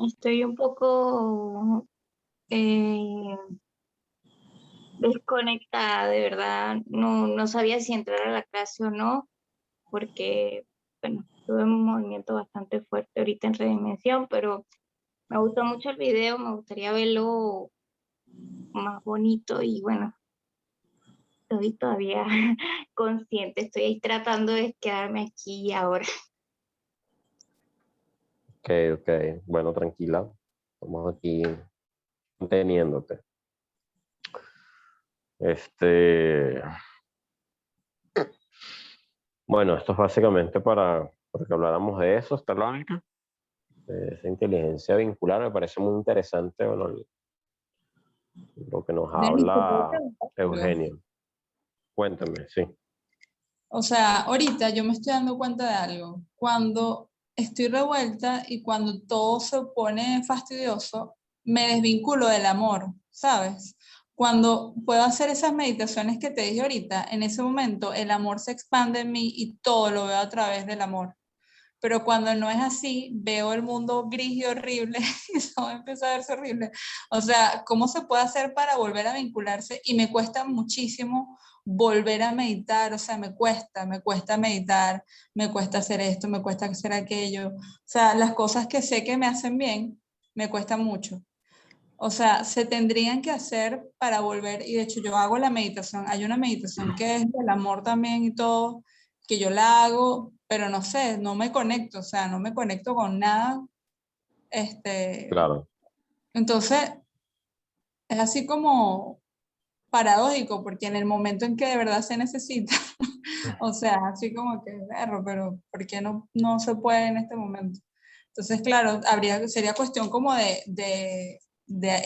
Estoy un poco desconectada, de verdad. No sabía si entrar a la clase o no, porque, bueno, tuve un movimiento bastante fuerte ahorita en Redimensión, pero me gustó mucho el video, me gustaría verlo más bonito y bueno, estoy todavía consciente, estoy ahí tratando de quedarme aquí y ahora. Ok. Bueno, tranquila. Estamos aquí conteniéndote. Bueno, esto es básicamente para que habláramos de eso, esta lógica. Esa inteligencia vincular me parece muy interesante, bueno, lo que nos habla Eugenio. Cuéntame, sí. O sea, ahorita yo me estoy dando cuenta de algo. Cuando estoy revuelta y cuando todo se pone fastidioso, me desvinculo del amor, ¿sabes? Cuando puedo hacer esas meditaciones que te dije ahorita, en ese momento el amor se expande en mí y todo lo veo a través del amor. Pero cuando no es así, veo el mundo gris y horrible y eso empieza a verse horrible. O sea, ¿cómo se puede hacer para volver a vincularse? Y me cuesta muchísimo volver a meditar, o sea, me cuesta meditar, me cuesta hacer esto, me cuesta hacer aquello. O sea, las cosas que sé que me hacen bien, me cuesta mucho. O sea, se tendrían que hacer para volver, y de hecho yo hago la meditación, hay una meditación que es del amor también y todo, que yo la hago, pero no sé, no me conecto, o sea, no me conecto con nada. Claro. Entonces, es así como paradójico, porque en el momento en que de verdad se necesita, o sea, así como que, perro, pero ¿por qué no se puede en este momento? Entonces, claro, sería cuestión como de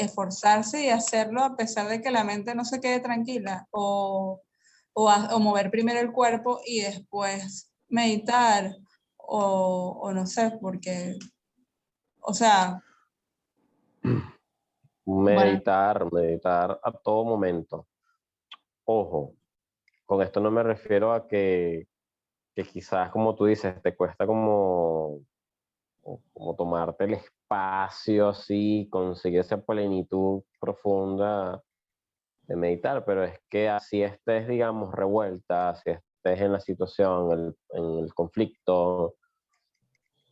esforzarse y hacerlo a pesar de que la mente no se quede tranquila, o mover primero el cuerpo y después meditar, o no sé, porque, o sea... Meditar a todo momento. Ojo, con esto no me refiero a que quizás, como tú dices, te cuesta como tomarte el espacio así, conseguir esa plenitud profunda de meditar, pero es que así estés, digamos, revuelta, así estés en la situación, en el conflicto,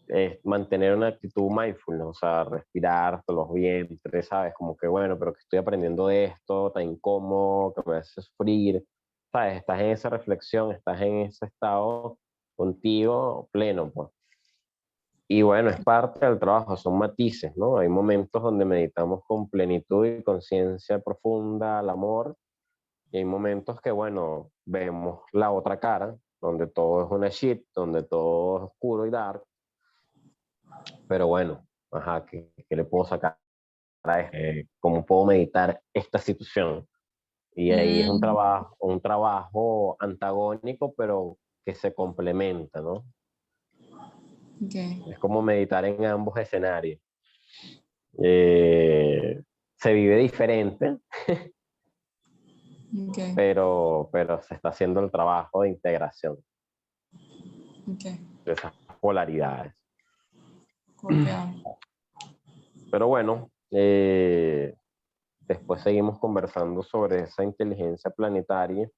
es mantener una actitud mindfulness, o sea, respirar todos los vientres, ¿sabes? Como que, bueno, pero que estoy aprendiendo de esto, tan incómodo, que me hace sufrir, ¿sabes? Estás en esa reflexión, estás en ese estado contigo pleno, pues. Y bueno, es parte del trabajo, son matices, ¿no? Hay momentos donde meditamos con plenitud y conciencia profunda al amor, y hay momentos que, bueno, vemos la otra cara, donde todo es una shit, donde todo es oscuro y dark. Pero bueno, ajá, ¿qué le puedo sacar a esto? ¿Cómo puedo meditar esta situación? Y ahí es un trabajo antagónico, pero que se complementa, ¿no? Okay. Es como meditar en ambos escenarios. Se vive diferente, Okay. pero se está haciendo el trabajo de integración de esas polaridades. Pero bueno, después seguimos conversando sobre esa inteligencia planetaria,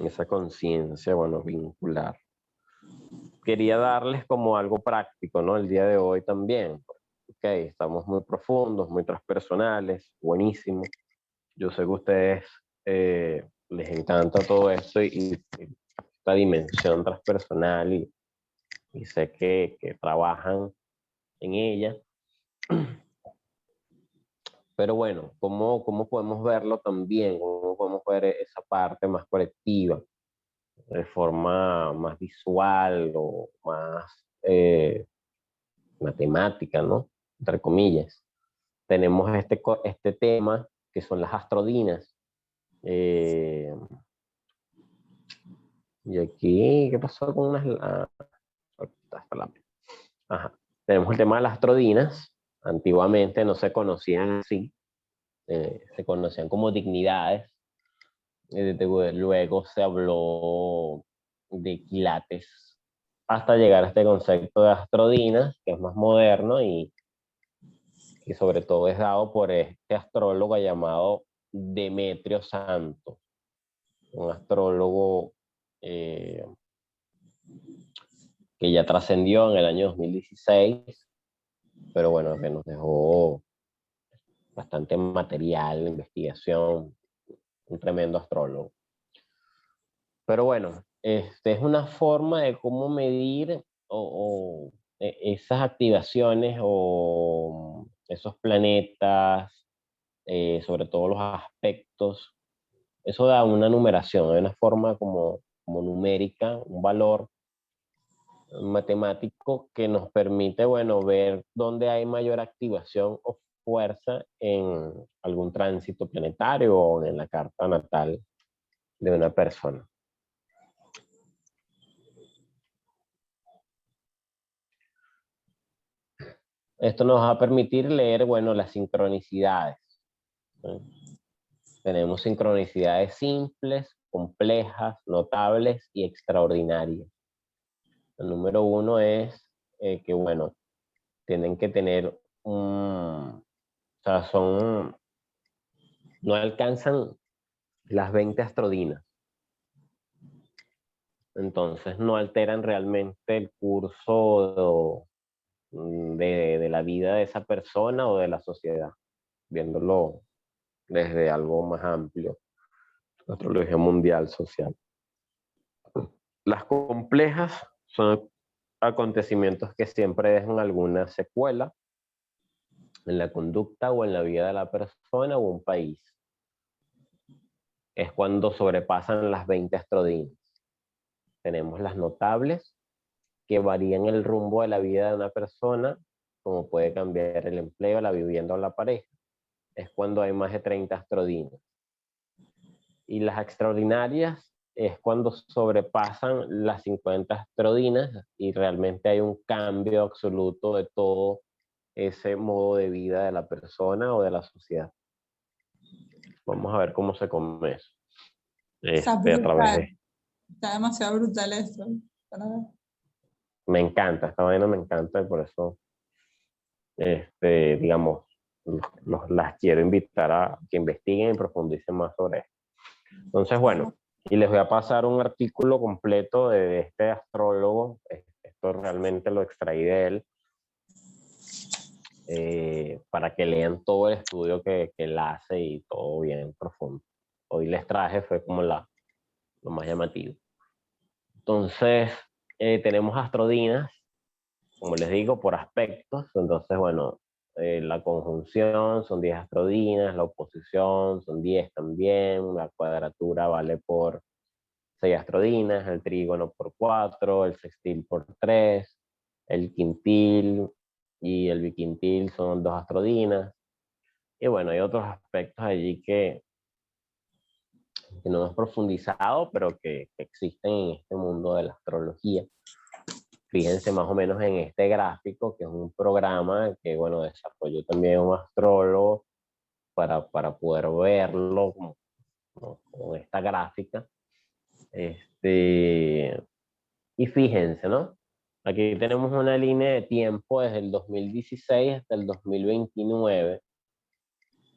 esa conciencia, bueno, vincular. Quería darles como algo práctico, ¿no? El día de hoy también. Ok, estamos muy profundos, muy transpersonales, buenísimo. Yo sé que a ustedes les encanta todo esto y esta dimensión transpersonal y sé que trabajan en ella. Pero bueno, ¿cómo podemos verlo también? ¿Cómo podemos ver esa parte más colectiva? De forma más visual o más matemática, ¿no? Entre comillas. Tenemos este tema que son las astrodinas. Y aquí, ¿qué pasó con unas? Ajá. Tenemos el tema de las astrodinas. Antiguamente no se conocían así. Se conocían como dignidades. Luego se habló de quilates hasta llegar a este concepto de astrodinas, que es más moderno y sobre todo es dado por este astrólogo llamado Demetrio Santo, un astrólogo que ya trascendió en el año 2016, pero bueno, que nos dejó bastante material, investigación, un tremendo astrólogo. Pero bueno, es una forma de cómo medir esas activaciones o esos planetas, sobre todo los aspectos. Eso da una numeración, hay una forma como numérica, un valor matemático que nos permite, bueno, ver dónde hay mayor activación o fuerza en algún tránsito planetario o en la carta natal de una persona. Esto nos va a permitir leer, bueno, las sincronicidades. Tenemos sincronicidades simples, complejas, notables y extraordinarias. El número 1 es que, bueno, tienen que tener o sea, no alcanzan las 20 astrodinas. Entonces no alteran realmente el curso de la vida de esa persona o de la sociedad, viéndolo desde algo más amplio, astrología mundial, social. Las complejas son acontecimientos que siempre dejan alguna secuela en la conducta o en la vida de la persona o un país. es cuando sobrepasan las 20 astrodinas. Tenemos las notables, que varían el rumbo de la vida de una persona, como puede cambiar el empleo, la vivienda o la pareja. Es cuando hay más de 30 astrodinas. Y las extraordinarias es cuando sobrepasan las 50 astrodinas y realmente hay un cambio absoluto de todo ese modo de vida de la persona o de la sociedad. Vamos a ver cómo se come eso. A través de... Está demasiado brutal esto. Me encanta, esta vaina me encanta y por eso, digamos, las quiero invitar a que investiguen y profundicen más sobre esto. Entonces, bueno, y les voy a pasar un artículo completo de este astrólogo. Esto realmente lo extraí de él, para que lean todo el estudio que él hace y todo bien profundo. Hoy les traje, fue como lo más llamativo. Entonces, tenemos astrodinas, como les digo, por aspectos. Entonces, bueno, la conjunción son 10 astrodinas, la oposición son 10 también, la cuadratura vale por 6 astrodinas, el trígono por 4, el sextil por 3, el quintil y el biquintil son 2 astrodinas. Y bueno, hay otros aspectos allí que no hemos profundizado, pero que existen en este mundo de la astrología. Fíjense más o menos en este gráfico, que es un programa que, bueno, desarrolló también un astrólogo para poder verlo con esta gráfica. Y fíjense, ¿no? Aquí tenemos una línea de tiempo desde el 2016 hasta el 2029.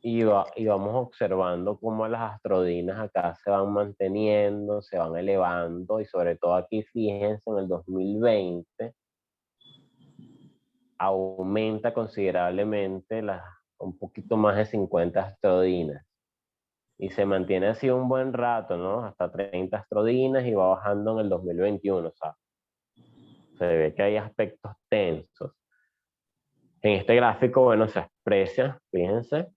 Y vamos observando cómo las astrodinas acá se van manteniendo, se van elevando, y sobre todo aquí, fíjense, en el 2020 aumenta considerablemente un poquito más de 50 astrodinas. Y se mantiene así un buen rato, ¿no? Hasta 30 astrodinas y va bajando en el 2021, o sea, se ve que hay aspectos tensos. En este gráfico, bueno, se aprecia, fíjense,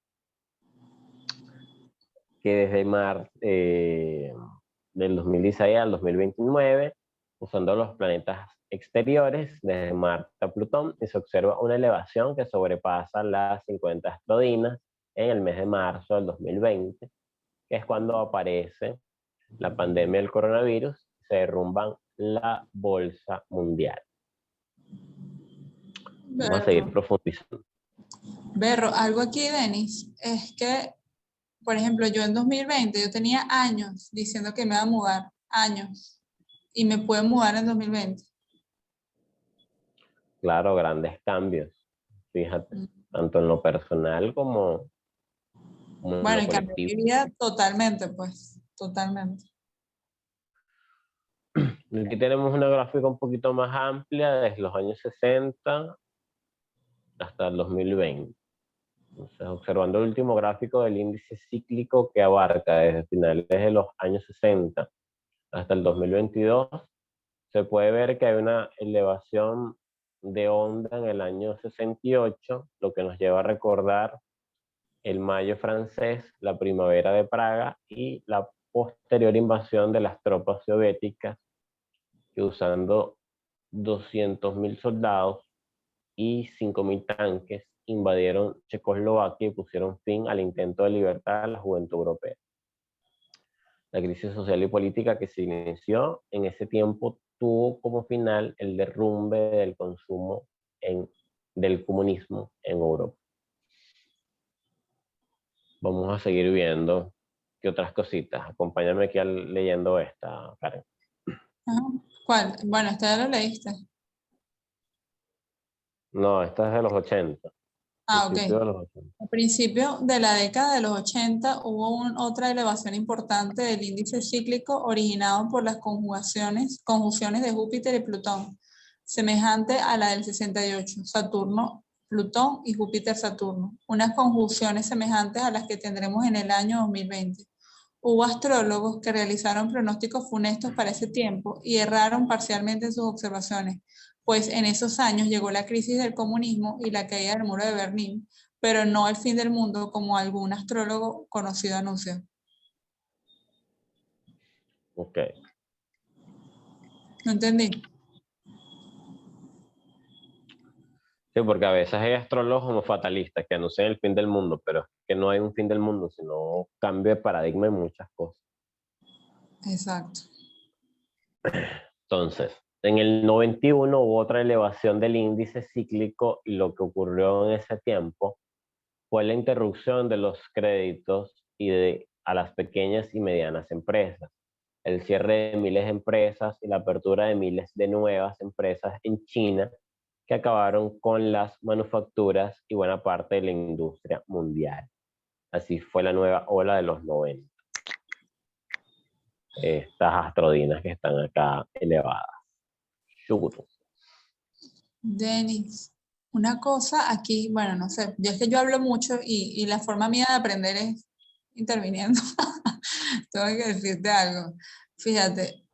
que desde marzo del 2016 al 2029, usando los planetas exteriores, desde Marte a Plutón, y se observa una elevación que sobrepasa las 50 astrodinas en el mes de marzo del 2020, que es cuando aparece la pandemia del coronavirus, se derrumban la bolsa mundial. Vamos a seguir profundizando. Berro, algo aquí, Denis, es que, por ejemplo, yo en 2020, yo tenía años diciendo que me iba a mudar, años, y me pude mudar en 2020. Claro, grandes cambios, fíjate, tanto en lo personal como en bueno, lo y cambió mi vida totalmente, pues, totalmente. Aquí tenemos una gráfica un poquito más amplia, desde los años 60 hasta el 2020. Entonces, observando el último gráfico del índice cíclico que abarca desde finales de los años 60 hasta el 2022, se puede ver que hay una elevación de onda en el año 68, lo que nos lleva a recordar el mayo francés, la primavera de Praga y la posterior invasión de las tropas soviéticas, que usando 200.000 soldados y 5.000 tanques invadieron Checoslovaquia y pusieron fin al intento de libertad de la juventud europea. La crisis social y política que se inició en ese tiempo tuvo como final el derrumbe del consumo del comunismo en Europa. Vamos a seguir viendo qué otras cositas. Acompáñame aquí leyendo esta, Karen. ¿Cuál? Bueno, esta ya lo leíste. No, esta es de los 80. Ok. Al principio de la década de los 80 hubo otra elevación importante del índice cíclico originado por las conjunciones de Júpiter y Plutón, semejante a la del 68, Saturno, Plutón y Júpiter-Saturno, unas conjunciones semejantes a las que tendremos en el año 2020. Hubo astrólogos que realizaron pronósticos funestos para ese tiempo y erraron parcialmente en sus observaciones, pues en esos años llegó la crisis del comunismo y la caída del muro de Berlín, pero no el fin del mundo como algún astrólogo conocido anunció. Ok. No entendí. Sí, porque a veces hay astrólogos como fatalistas que anuncian el fin del mundo, pero es que no hay un fin del mundo, sino cambio de paradigma en muchas cosas. Exacto. Entonces, en el 91 hubo otra elevación del índice cíclico y lo que ocurrió en ese tiempo fue la interrupción de los créditos a las pequeñas y medianas empresas, el cierre de miles de empresas y la apertura de miles de nuevas empresas en China que acabaron con las manufacturas y buena parte de la industria mundial. Así fue la nueva ola de los 90. Estas astrodinas que están acá elevadas. Chucuto. Denis, una cosa aquí, bueno, no sé, es que yo hablo mucho y la forma mía de aprender es interviniendo. Tengo que decirte algo. Fíjate,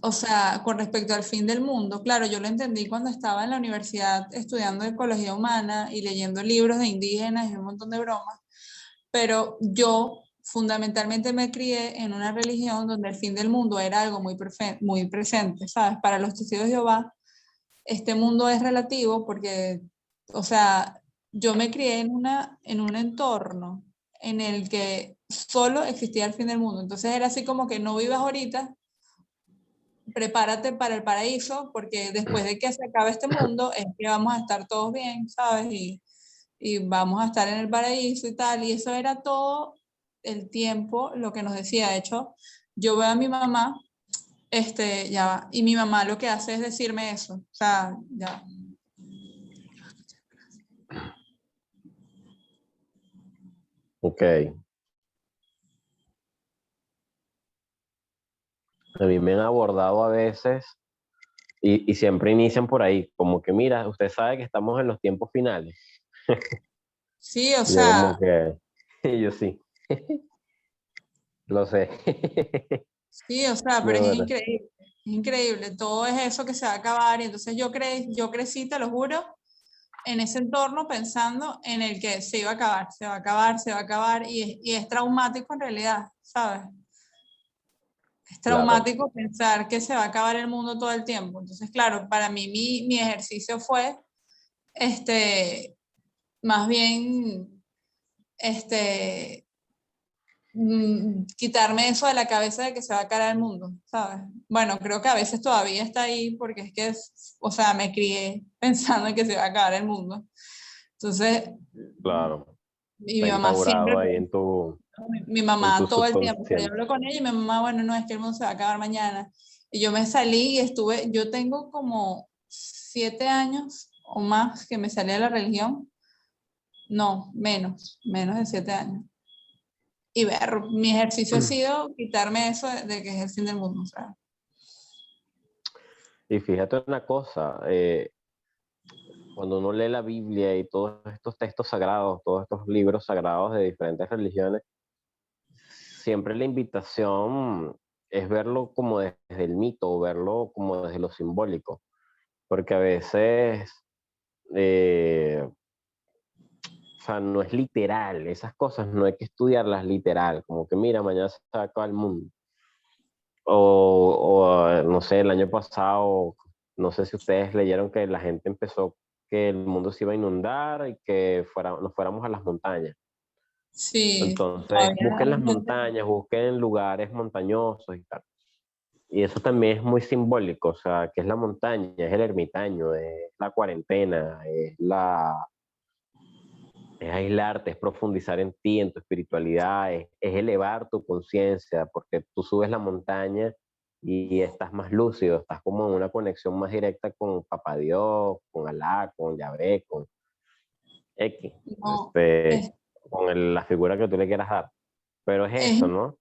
o sea, con respecto al fin del mundo, claro, yo lo entendí cuando estaba en la universidad estudiando ecología humana y leyendo libros de indígenas y un montón de bromas, pero yo fundamentalmente me crié en una religión donde el fin del mundo era algo muy presente, ¿sabes? Para los testigos de Jehová, este mundo es relativo porque, o sea, yo me crié en un entorno en el que solo existía el fin del mundo. Entonces era así como que no vivas ahorita, prepárate para el paraíso, porque después de que se acabe este mundo es que vamos a estar todos bien, ¿sabes? Y vamos a estar en el paraíso y tal. Y eso era todo el tiempo lo que nos decía. De hecho, yo veo a mi mamá, ya va, y mi mamá lo que hace es decirme eso. O sea, ya. Ok. A mí me han abordado a veces y siempre inician por ahí, como que mira, usted sabe que estamos en los tiempos finales. Sí, o Yo sea, como que, yo sí, lo sé. sí, o sea, pero No, es bueno, increíble, todo es eso que se va a acabar. Y entonces yo crecí, te lo juro, en ese entorno pensando en el que se iba a acabar, se va a acabar, se va a acabar, y es traumático en realidad, ¿sabes? Es claro. traumático pensar que se va a acabar el mundo todo el tiempo. Entonces, claro, para mí mi ejercicio fue, más bien, quitarme eso de la cabeza de que se va a acabar el mundo, ¿sabes? Bueno, creo que a veces todavía está ahí porque es que, o sea, me crié pensando en que se va a acabar el mundo. Entonces, Claro. y Está mi mamá siempre, instaurado ahí en tu mi mamá todo el tiempo, pero yo subconsciente. hablo con ella y mi mamá, bueno, no, es que el mundo se va a acabar mañana. Y yo me salí y estuve, yo tengo como 7 años o más que me salí de la religión. No, menos de 7 años. Y ver, mi ejercicio ha sido quitarme eso de que es el fin del mundo, ¿sabes? Y fíjate una cosa, cuando uno lee la Biblia y todos estos textos sagrados, todos estos libros sagrados de diferentes religiones, siempre la invitación es verlo como desde el mito, o verlo como desde lo simbólico, porque a veces, o sea, no es literal, esas cosas no hay que estudiarlas literal, como que mira, mañana se va a acabar el mundo. No sé, el año pasado, no sé si ustedes leyeron que la gente empezó que el mundo se iba a inundar y que nos fuéramos a las montañas. Sí, Entonces, todavía busquen las hay gente. montañas, busquen lugares montañosos y tal. Y eso también es muy simbólico, o sea, ¿qué es la montaña? Es el ermitaño, es la cuarentena, es aislarte, es profundizar en ti, en tu espiritualidad, es elevar tu conciencia, porque tú subes la montaña y estás más lúcido, estás como en una conexión más directa con Papá Dios, con Alá, con Yahvé, con X, No, con la figura que tú le quieras dar. Pero es eso, ¿no?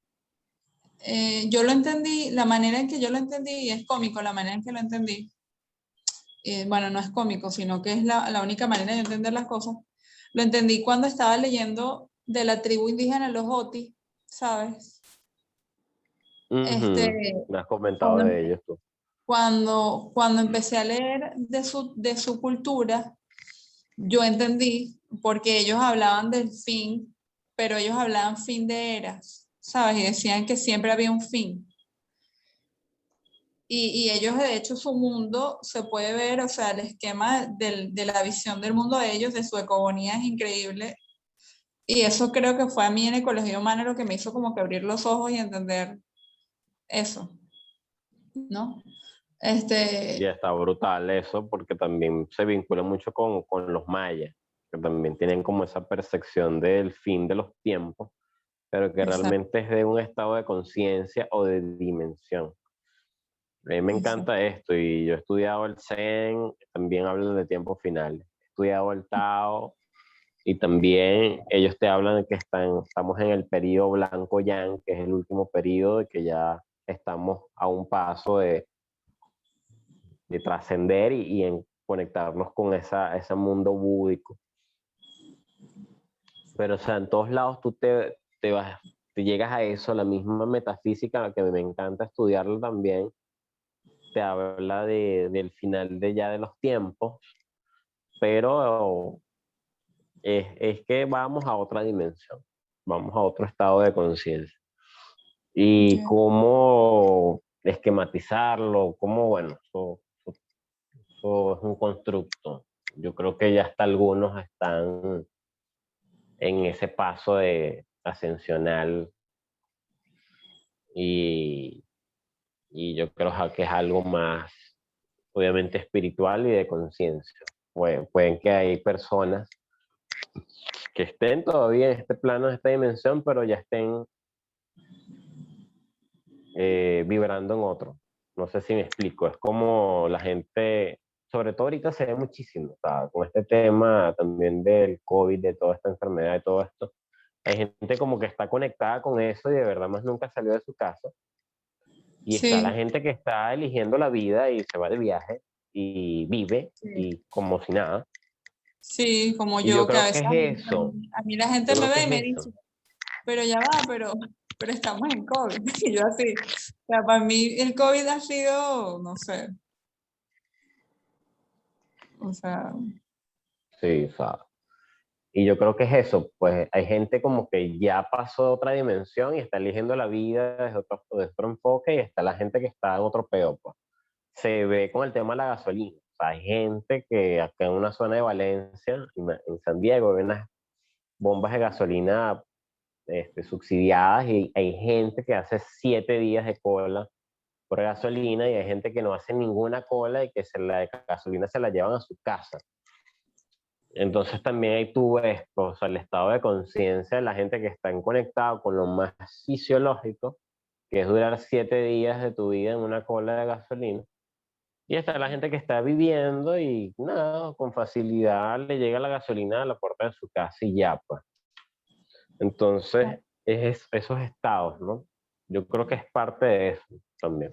yo lo entendí, la manera en que yo lo entendí, y es cómico la manera en que lo entendí. Bueno, no es cómico, sino que es la única manera de entender las cosas. Lo entendí cuando estaba leyendo de la tribu indígena los Oti, ¿sabes? Me has comentado Cuando, de ellos tú. cuando empecé a leer de su cultura, yo entendí porque ellos hablaban del fin, pero ellos hablaban fin de eras, ¿sabes? Y decían que siempre había un fin. Y ellos, de hecho, su mundo se puede ver, o sea, el esquema de la visión del mundo de ellos, de su economía es increíble. Y eso creo que fue a mí en Ecología Humana lo que me hizo como que abrir los ojos y entender eso, ¿no? Y está brutal eso, porque también se vincula mucho con los mayas, que también tienen como esa percepción del fin de los tiempos, pero que Exacto. realmente es de un estado de conciencia o de dimensión. A mí me encanta esto, y yo he estudiado el Zen, también hablan de tiempos finales. He estudiado el Tao, y también ellos te hablan de que estamos en el periodo blanco yang, que es el último periodo, y que ya estamos a un paso de trascender y en conectarnos con ese mundo búdico. Pero, o sea, en todos lados tú te llegas a eso, la misma metafísica, que me encanta estudiarla también, te habla del final de los tiempos, pero es que vamos a otra dimensión, vamos a otro estado de conciencia. Y cómo esquematizarlo, cómo, bueno, eso es un constructo. Yo creo que ya hasta algunos están en ese paso de ascensional, y yo creo que es algo más, obviamente, espiritual y de conciencia. Pueden que hay personas que estén todavía en este plano, en esta dimensión, pero ya estén vibrando en otro. No sé si me explico. Es como la gente, sobre todo ahorita se ve muchísimo, o sea, con este tema también del COVID, de toda esta enfermedad, de todo esto. Hay gente como que está conectada con eso y de verdad más nunca salió de su casa. Y Sí. está la gente que está eligiendo la vida y se va de viaje y vive, y como si nada. Sí, como Y yo, que a creo veces que es eso. a mí la gente Yo me creo ve que y me es eso. dice, pero ya va, pero estamos en COVID. Y yo así, o sea, para mí el COVID ha sido, no sé, o sea... Sí, o sea, y yo creo que es eso, pues hay gente como que ya pasó a otra dimensión y está eligiendo la vida desde otro enfoque, y está la gente que está en otro peor, pues. Se ve con el tema de la gasolina. O sea, hay gente que acá en una zona de Valencia, en San Diego, ven unas bombas de gasolina subsidiadas, y hay gente que hace 7 días de cola por gasolina, y hay gente que no hace ninguna cola y que la gasolina se la llevan a su casa. Entonces también ahí tú ves, o sea, el estado de conciencia de la gente que está conectado con lo más fisiológico, que es durar 7 días de tu vida en una cola de gasolina. Y está la gente que está viviendo y nada, con facilidad le llega la gasolina a la puerta de su casa y ya, pues. Entonces, es esos estados, ¿no? Yo creo que es parte de eso también.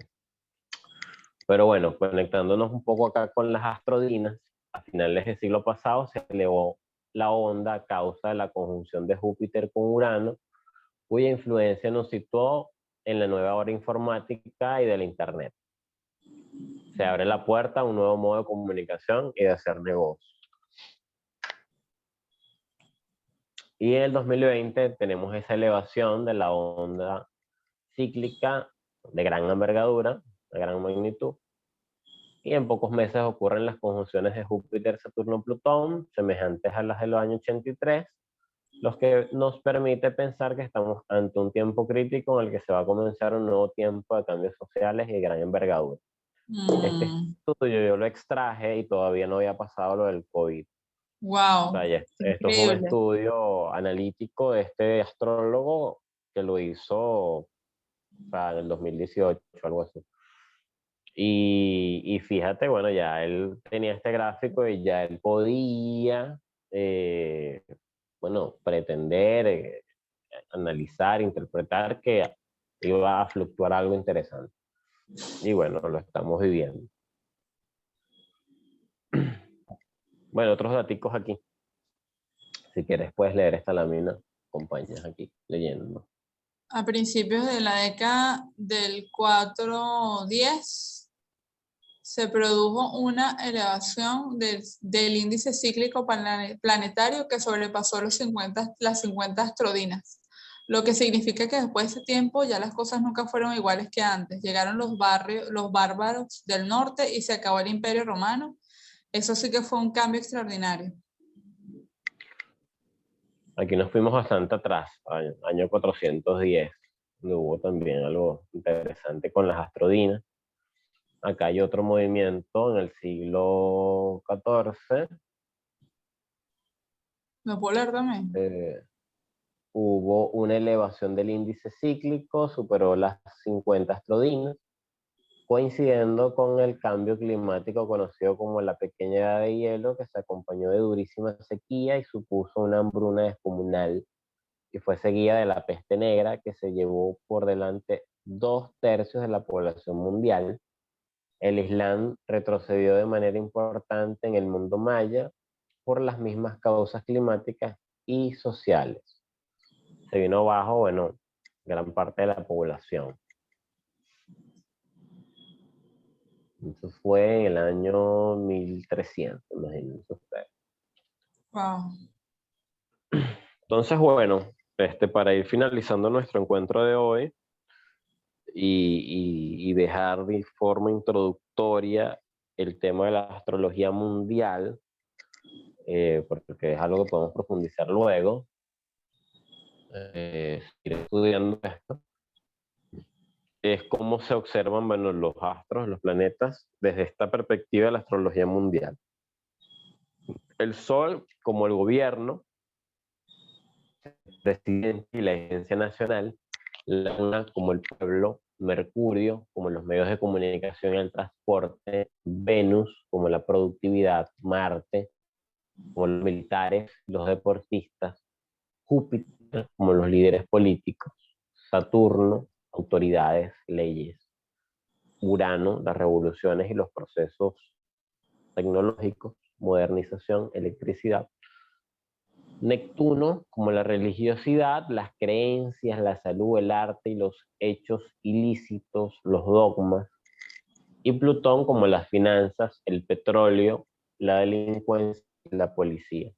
Pero bueno, conectándonos un poco acá con las astrodinas, a finales del siglo pasado se elevó la onda a causa de la conjunción de Júpiter con Urano, cuya influencia nos situó en la nueva era informática y de la Internet. Se abre la puerta a un nuevo modo de comunicación y de hacer negocios. Y en el 2020 tenemos esa elevación de la onda cíclica de gran envergadura, de gran magnitud, y en pocos meses ocurren las conjunciones de Júpiter, Saturno, Plutón, semejantes a las del año 83, los que nos permite pensar que estamos ante un tiempo crítico en el que se va a comenzar un nuevo tiempo de cambios sociales y de gran envergadura. Este estudio yo lo extraje y todavía no había pasado lo del COVID. Wow. O sea, esto es un estudio analítico de este astrólogo que lo hizo, o sea, en el 2018, algo así. Y fíjate, bueno, ya él tenía este gráfico y ya él podía, bueno, pretender, analizar, interpretar que iba a fluctuar algo interesante. Y bueno, lo estamos viviendo. Bueno, otros daticos aquí. Si quieres puedes leer esta lámina, acompañas aquí leyendo. A principios de la década del 410 se produjo una elevación del índice cíclico planetario que sobrepasó las 50 astrodinas, lo que significa que después de ese tiempo ya las cosas nunca fueron iguales que antes. Llegaron los bárbaros del norte y se acabó el Imperio Romano. Eso sí que fue un cambio extraordinario. Aquí nos fuimos bastante atrás, año 410, donde hubo también algo interesante con las astrodinas. Acá hay otro movimiento en el siglo XIV. ¿Lo puedo leer también? Hubo una elevación del índice cíclico, superó las 50 astrodinas, coincidiendo con el cambio climático conocido como la pequeña edad de hielo, que se acompañó de durísima sequía y supuso una hambruna descomunal, que fue seguida de la peste negra, que se llevó por delante 2/3 de la población mundial. El Islam retrocedió de manera importante en el mundo maya por las mismas causas climáticas y sociales. Se vino abajo, bueno, gran parte de la población. Eso fue en el año 1300, imagínense ustedes. Wow. Entonces, bueno, para ir finalizando nuestro encuentro de hoy y dejar de forma introductoria el tema de la astrología mundial, porque es algo que podemos profundizar luego, ir estudiando esto, es cómo se observan, bueno, los astros, los planetas, desde esta perspectiva de la astrología mundial. El Sol como el gobierno, el presidente y la agencia nacional, la Luna como el pueblo, Mercurio como los medios de comunicación y el transporte, Venus como la productividad, Marte como los militares, los deportistas, Júpiter como los líderes políticos, Saturno, autoridades, leyes, Urano, las revoluciones y los procesos tecnológicos, modernización, electricidad, Neptuno como la religiosidad, las creencias, la salud, el arte y los hechos ilícitos, los dogmas, y Plutón como las finanzas, el petróleo, la delincuencia y la policía.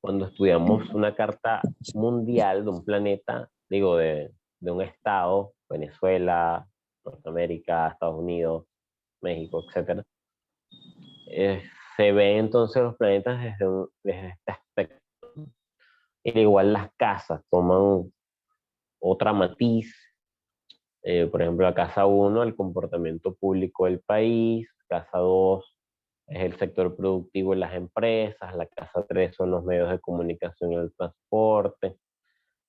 Cuando estudiamos una carta mundial de un planeta, digo, de un estado, Venezuela, Norteamérica, Estados Unidos, México, etc., se ven entonces los planetas desde este aspecto. Y igual las casas toman otra matiz. Por ejemplo, la casa 1, el comportamiento público del país; casa 2 es el sector productivo y las empresas; la casa 3 son los medios de comunicación y el transporte;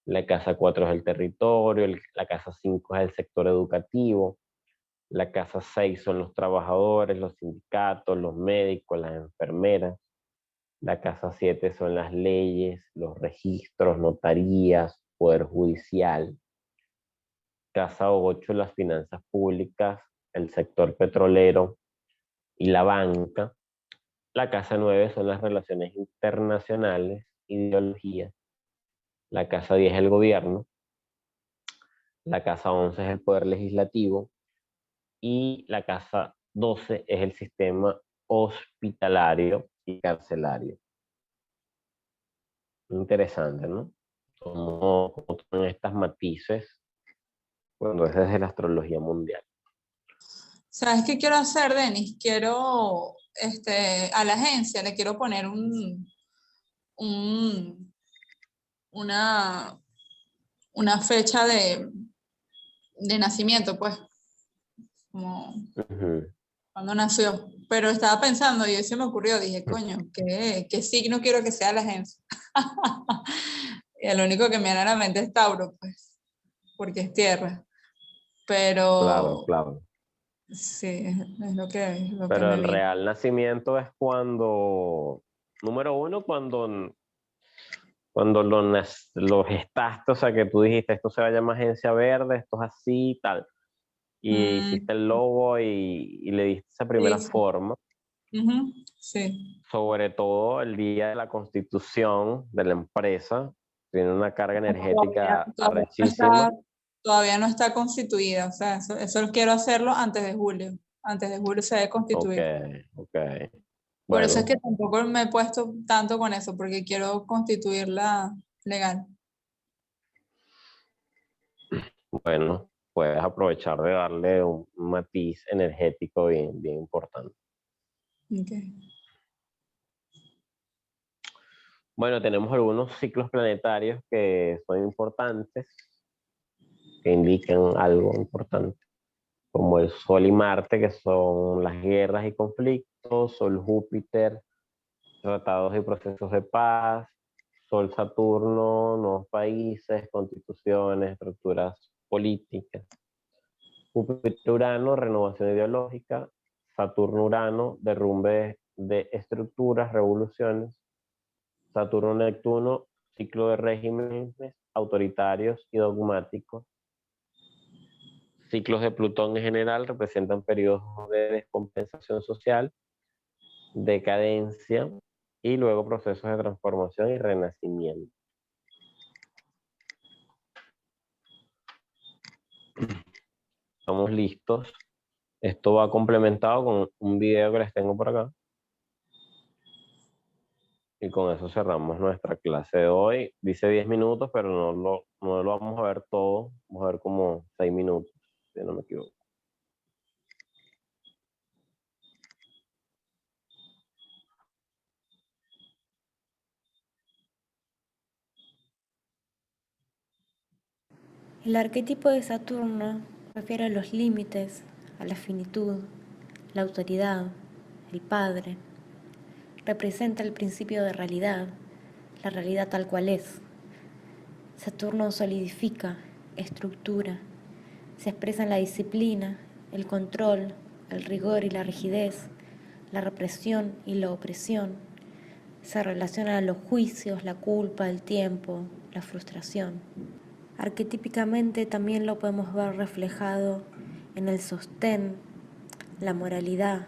la casa 4 es el territorio; la casa 5 es el sector educativo; la casa 6 son los trabajadores, los sindicatos, los médicos, las enfermeras; la casa 7 son las leyes, los registros, notarías, poder judicial; casa 8 las finanzas públicas, el sector petrolero y la banca; la casa 9 son las relaciones internacionales, ideología; la casa 10 es el gobierno; la casa 11 es el poder legislativo; y la casa 12 es el sistema hospitalario y carcelario. Interesante, ¿no? Como toman estas matices cuando es desde la astrología mundial. ¿Sabes qué quiero hacer, Denis? Quiero, a la agencia le quiero poner una fecha de nacimiento, pues. Como cuando nació. Pero estaba pensando y se me ocurrió, dije, coño, ¿qué signo quiero que sea la agencia? Y el único que me viene a la mente es Tauro, pues, porque es tierra. Pero Claro. Sí, es lo que Pero el real nacimiento es cuando, número uno, cuando los gestaste, o sea, que tú dijiste, esto se va a llamar agencia verde, esto es así y tal. Y hiciste el logo y le diste esa primera forma. Sí. Sobre todo el día de la constitución de la empresa, tiene una carga energética arrechísima. Todavía no está constituida, o sea, eso quiero hacerlo antes de julio. Antes de julio se debe constituir. Ok. Por eso es que tampoco me he puesto tanto con eso, porque quiero constituirla legal. bueno, puedes aprovechar de darle un matiz energético bien, bien importante. Okay. Bueno, tenemos algunos ciclos planetarios que son importantes, que indican algo importante, como el Sol y Marte, que son las guerras y conflictos, Sol-Júpiter, tratados y procesos de paz, Sol-Saturno, nuevos países, constituciones, estructuras políticas, Júpiter-Urano, renovación ideológica, Saturno-Urano, derrumbe de estructuras, revoluciones, Saturno-Neptuno, ciclo de regímenes autoritarios y dogmáticos. Ciclos de Plutón en general representan periodos de descompensación social, decadencia y luego procesos de transformación y renacimiento. Estamos listos. Esto va complementado con un video que les tengo por acá. Y con eso cerramos nuestra clase de hoy. Dice 10 minutos, pero no lo vamos a ver todo. Vamos a ver como 6 minutos, si no me equivoco. El arquetipo de Saturno refiere a los límites, a la finitud, la autoridad, el padre. Representa el principio de realidad, la realidad tal cual es. Saturno solidifica, estructura, se expresa en la disciplina, el control, el rigor y la rigidez, la represión y la opresión. Se relaciona a los juicios, la culpa, el tiempo, la frustración. Arquetípicamente también lo podemos ver reflejado en el sostén, la moralidad.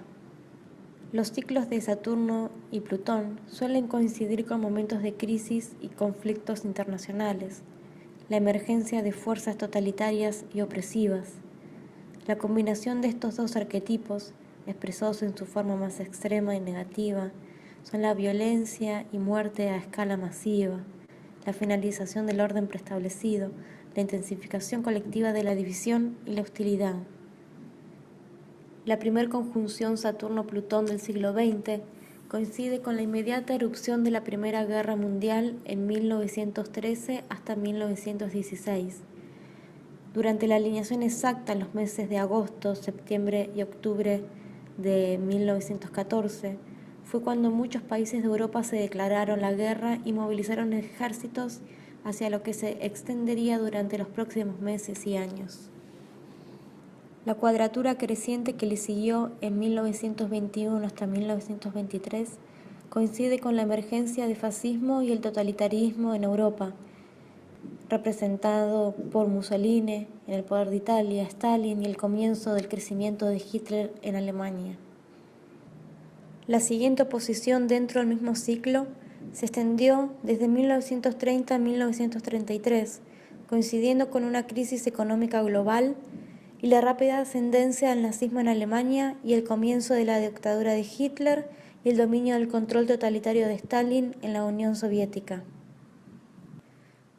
Los ciclos de Saturno y Plutón suelen coincidir con momentos de crisis y conflictos internacionales, la emergencia de fuerzas totalitarias y opresivas. La combinación de estos dos arquetipos, expresados en su forma más extrema y negativa, son la violencia y muerte a escala masiva, la finalización del orden preestablecido, la intensificación colectiva de la división y la hostilidad. La primer conjunción Saturno-Plutón del siglo XX coincide con la inmediata erupción de la Primera Guerra Mundial en 1913 hasta 1916. Durante la alineación exacta en los meses de agosto, septiembre y octubre de 1914, fue cuando muchos países de Europa se declararon la guerra y movilizaron ejércitos hacia lo que se extendería durante los próximos meses y años. La cuadratura creciente que le siguió en 1921 hasta 1923 coincide con la emergencia de fascismo y el totalitarismo en Europa, representado por Mussolini en el poder de Italia, Stalin y el comienzo del crecimiento de Hitler en Alemania. La siguiente oposición dentro del mismo ciclo se extendió desde 1930 a 1933, coincidiendo con una crisis económica global y la rápida ascendencia del nazismo en Alemania y el comienzo de la dictadura de Hitler y el dominio del control totalitario de Stalin en la Unión Soviética.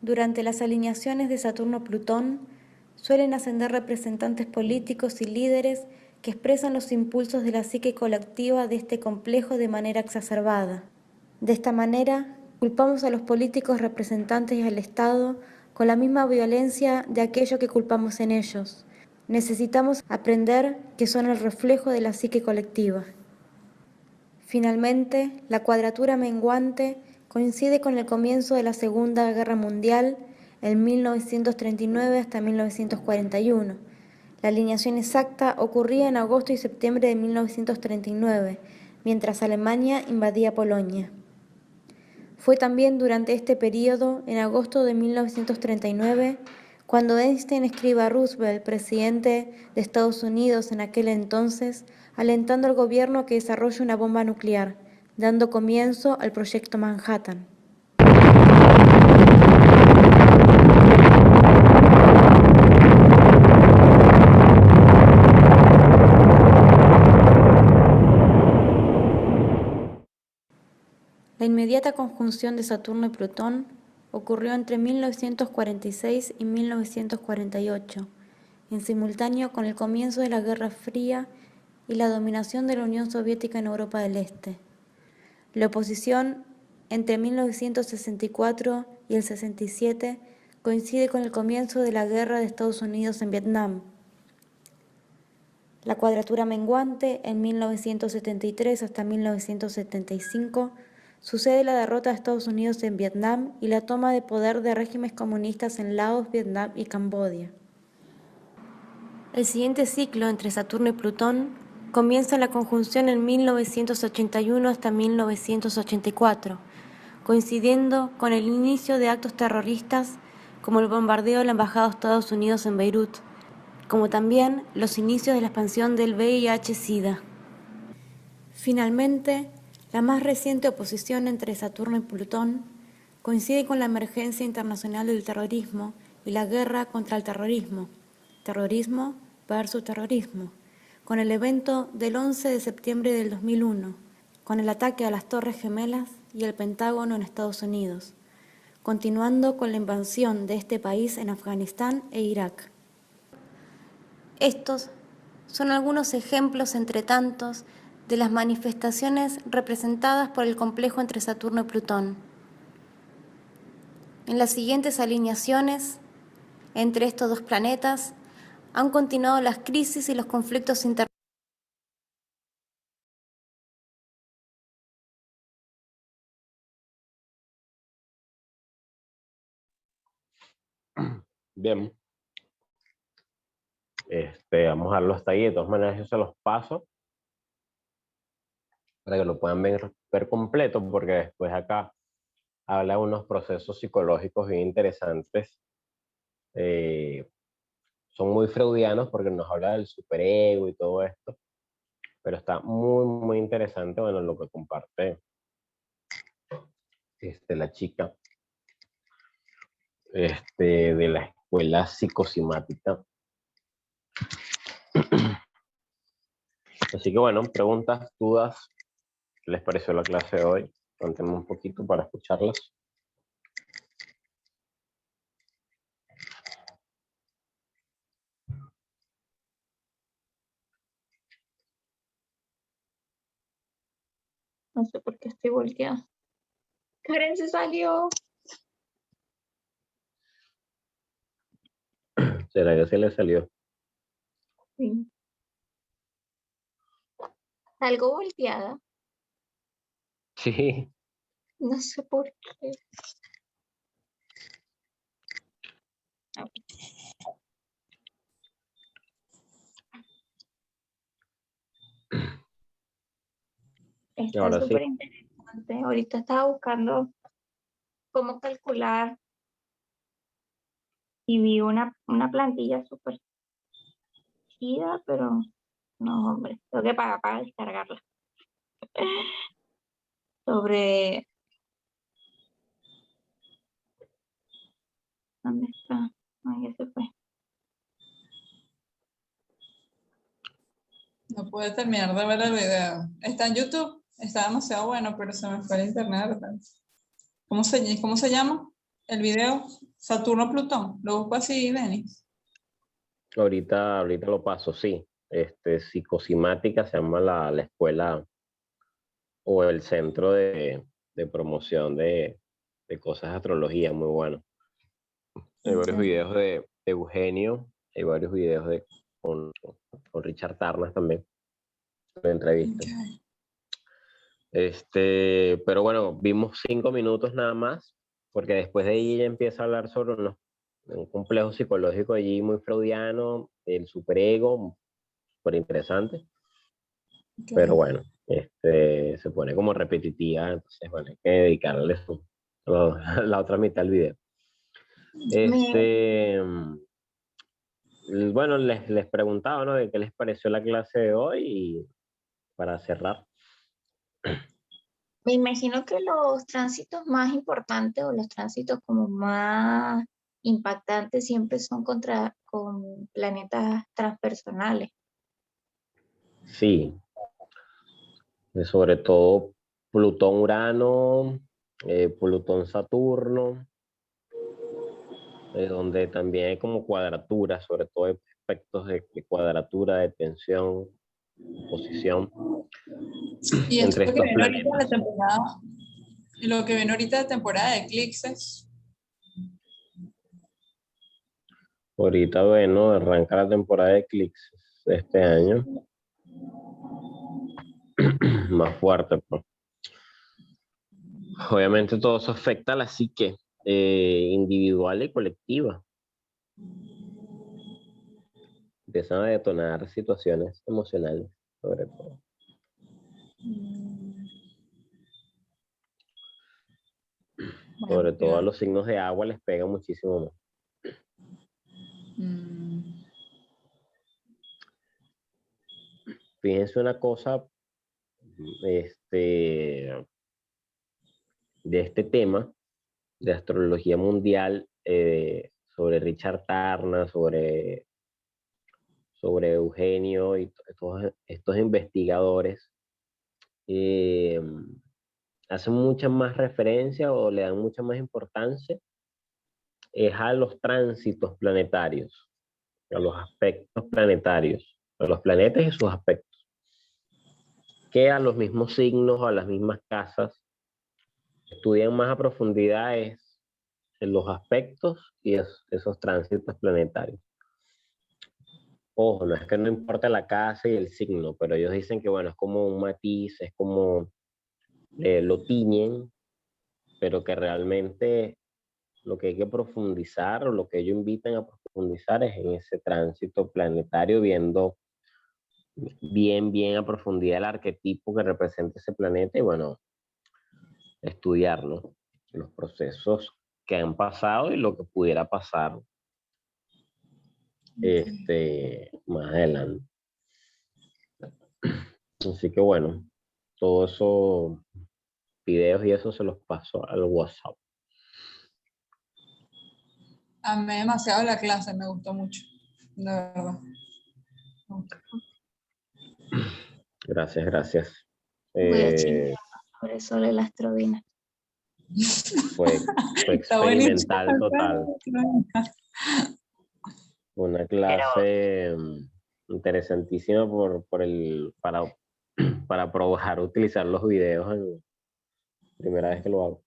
Durante las alineaciones de Saturno-Plutón suelen ascender representantes políticos y líderes que expresan los impulsos de la psique colectiva de este complejo de manera exacerbada. De esta manera, culpamos a los políticos representantes y al Estado con la misma violencia de aquello que culpamos en ellos. Necesitamos aprender que son el reflejo de la psique colectiva. Finalmente, la cuadratura menguante coincide con el comienzo de la Segunda Guerra Mundial en 1939 hasta 1941. La alineación exacta ocurría en agosto y septiembre de 1939, mientras Alemania invadía Polonia. Fue también durante este periodo, en agosto de 1939, cuando Einstein escribe a Roosevelt, presidente de Estados Unidos en aquel entonces, alentando al gobierno a que desarrolle una bomba nuclear, dando comienzo al proyecto Manhattan. La inmediata conjunción de Saturno y Plutón ocurrió entre 1946 y 1948, en simultáneo con el comienzo de la Guerra Fría y la dominación de la Unión Soviética en Europa del Este. La oposición entre 1964 y el 67 coincide con el comienzo de la Guerra de Estados Unidos en Vietnam. La Cuadratura menguante, en 1973 hasta 1975, sucede la derrota de Estados Unidos en Vietnam y la toma de poder de regímenes comunistas en Laos, Vietnam y Camboya. El siguiente ciclo entre Saturno y Plutón comienza en la conjunción en 1981 hasta 1984, coincidiendo con el inicio de actos terroristas como el bombardeo de la Embajada de Estados Unidos en Beirut, como también los inicios de la expansión del VIH-Sida. Finalmente, la más reciente oposición entre Saturno y Plutón coincide con la emergencia internacional del terrorismo y la guerra contra el terrorismo, terrorismo versus terrorismo, con el evento del 11 de septiembre del 2001, con el ataque a las Torres Gemelas y el Pentágono en Estados Unidos, continuando con la invasión de este país en Afganistán e Irak. Estos son algunos ejemplos entre tantos de las manifestaciones representadas por el complejo entre Saturno y Plutón. En las siguientes alineaciones entre estos dos planetas han continuado las crisis y los conflictos internacionales. Bien. Vamos a darlo hasta ahí. De todas maneras, yo se los paso para que lo puedan ver completo, porque después acá habla de unos procesos psicológicos bien interesantes. Son muy freudianos porque nos habla del superego y todo esto, pero está muy, muy interesante, bueno, lo que comparte la chica de la escuela psicosimática. Así que bueno, preguntas, dudas, ¿qué les pareció la clase de hoy? Cuéntenme un poquito para escucharlas. No sé por qué estoy volteada. Karen se salió. ¿Será que se le salió? Sí. Algo volteada. Sí. No sé por qué. Está Ahora sí. súper interesante. Ahorita estaba buscando cómo calcular y vi una plantilla súper chida, pero no, hombre, tengo que pagar para descargarla. Sobre... ¿Dónde está? Ay, ya se fue. No pude terminar de ver el video. Está en YouTube. Está demasiado bueno, pero se me fue el internet de repente. ¿Cómo se llama el video? Saturno-Plutón. Lo busco así, Denis. Ahorita lo paso, sí. Psicosimática se llama la escuela o el centro de promoción de cosas de astrología, muy bueno. Hay varios videos de Eugenio, hay varios videos con Richard Tarnas también, de entrevistas. Pero bueno, vimos 5 minutos nada más, porque después de ahí ella empieza a hablar sobre un complejo psicológico allí muy freudiano, el superego, súper interesante. Pero bueno, se pone como repetitiva, entonces bueno, hay que dedicarle la otra mitad del video. Bueno, les preguntaba, ¿no? De qué les pareció la clase de hoy y para cerrar. Me imagino que los tránsitos más importantes o los tránsitos como más impactantes siempre son con planetas transpersonales. Sí. Sobre todo Plutón-Urano, Plutón-Saturno, donde también hay como cuadraturas, sobre todo aspectos de cuadratura, de tensión, posición Y esto entre que estos viene ahorita planetas. de temporada, lo que viene ahorita de temporada de eclipses. Ahorita, bueno, arranca la temporada de eclipses este año. Más fuerte, pues. Obviamente todo eso afecta a la psique individual y colectiva. Empiezan a detonar situaciones emocionales, sobre todo. Sobre todo a los signos de agua les pega muchísimo más. Fíjense una cosa, de este tema de astrología mundial, sobre Richard Tarnas, sobre Eugenio y estos investigadores, hacen mucha más referencia o le dan mucha más importancia a los tránsitos planetarios, a los aspectos planetarios, a los planetas y sus aspectos, que a los mismos signos o a las mismas casas. Estudian más a profundidad en los aspectos y esos tránsitos planetarios. Ojo, no es que no importa la casa y el signo, pero ellos dicen que, bueno, es como un matiz, es como lo tiñen, pero que realmente lo que hay que profundizar o lo que ellos invitan a profundizar es en ese tránsito planetario, viendo bien a profundidad el arquetipo que representa ese planeta y, bueno, estudiarlo, los procesos que han pasado y lo que pudiera pasar más adelante. Así que, bueno, todos esos videos y eso se los paso al WhatsApp. Amé demasiado la clase, me gustó mucho, de verdad. Gracias. Voy a chingar sobre la astrodina. Fue experimental total. Una clase interesantísima para probar utilizar los videos en primera vez que lo hago.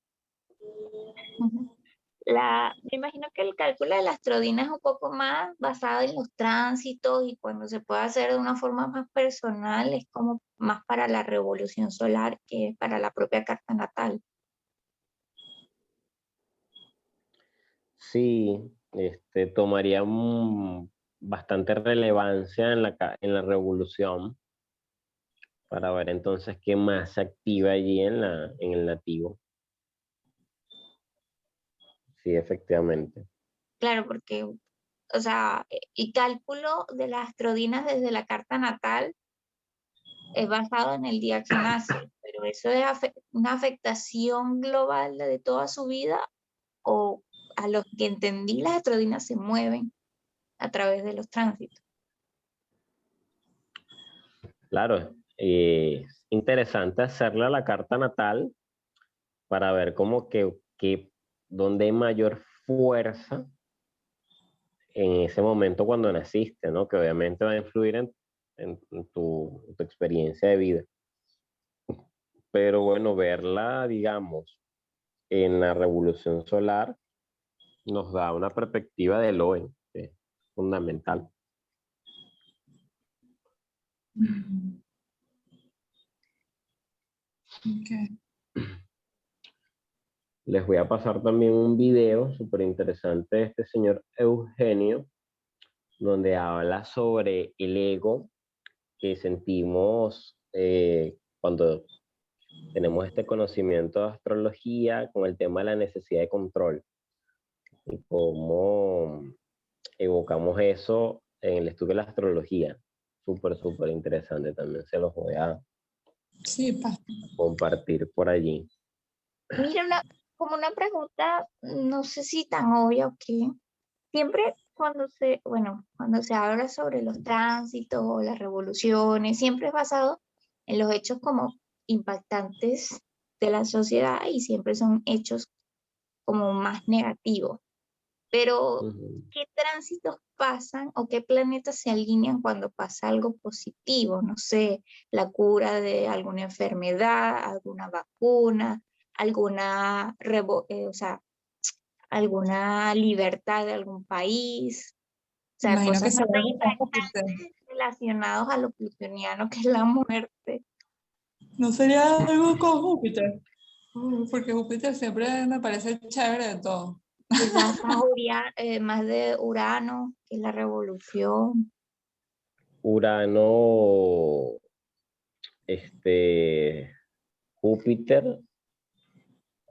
Me imagino que el cálculo de la astrodina es un poco más basado en los tránsitos y cuando se puede hacer de una forma más personal es como más para la revolución solar que para la propia carta natal. Sí, tomaría bastante relevancia en la revolución para ver entonces qué más se activa allí en el nativo. Sí, efectivamente. Claro, porque, o sea, el cálculo de las astrodinas desde la carta natal es basado en el día que nace, pero eso es una afectación global de toda su vida, o a los que entendí las astrodinas se mueven a través de los tránsitos. Claro, es interesante hacerle a la carta natal para ver como que dónde hay mayor fuerza en ese momento cuando naciste, ¿no? Que obviamente va a influir en tu experiencia de vida. Pero bueno, verla, digamos, en la revolución solar nos da una perspectiva del hoy, que es fundamental. Okay. Les voy a pasar también un video súper interesante de este señor Eugenio, donde habla sobre el ego que sentimos cuando tenemos este conocimiento de astrología con el tema de la necesidad de control y cómo evocamos eso en el estudio de la astrología. Súper interesante también, se los voy a compartir por allí. Mira, como una pregunta, no sé si tan obvia o qué. Siempre cuando se habla sobre los tránsitos o las revoluciones, siempre es basado en los hechos como impactantes de la sociedad y siempre son hechos como más negativos. Pero, ¿qué tránsitos pasan o qué planetas se alinean cuando pasa algo positivo? No sé, la cura de alguna enfermedad, alguna vacuna, o sea, alguna libertad de algún país. O sea, Imagino que cosas se más ve con Júpiter. impactantes relacionadas a lo plutoniano, que es la muerte. ¿No sería algo con Júpiter? Porque Júpiter siempre me parece chévere de todo. Quizás más de Urano, que es la revolución. Urano, Júpiter,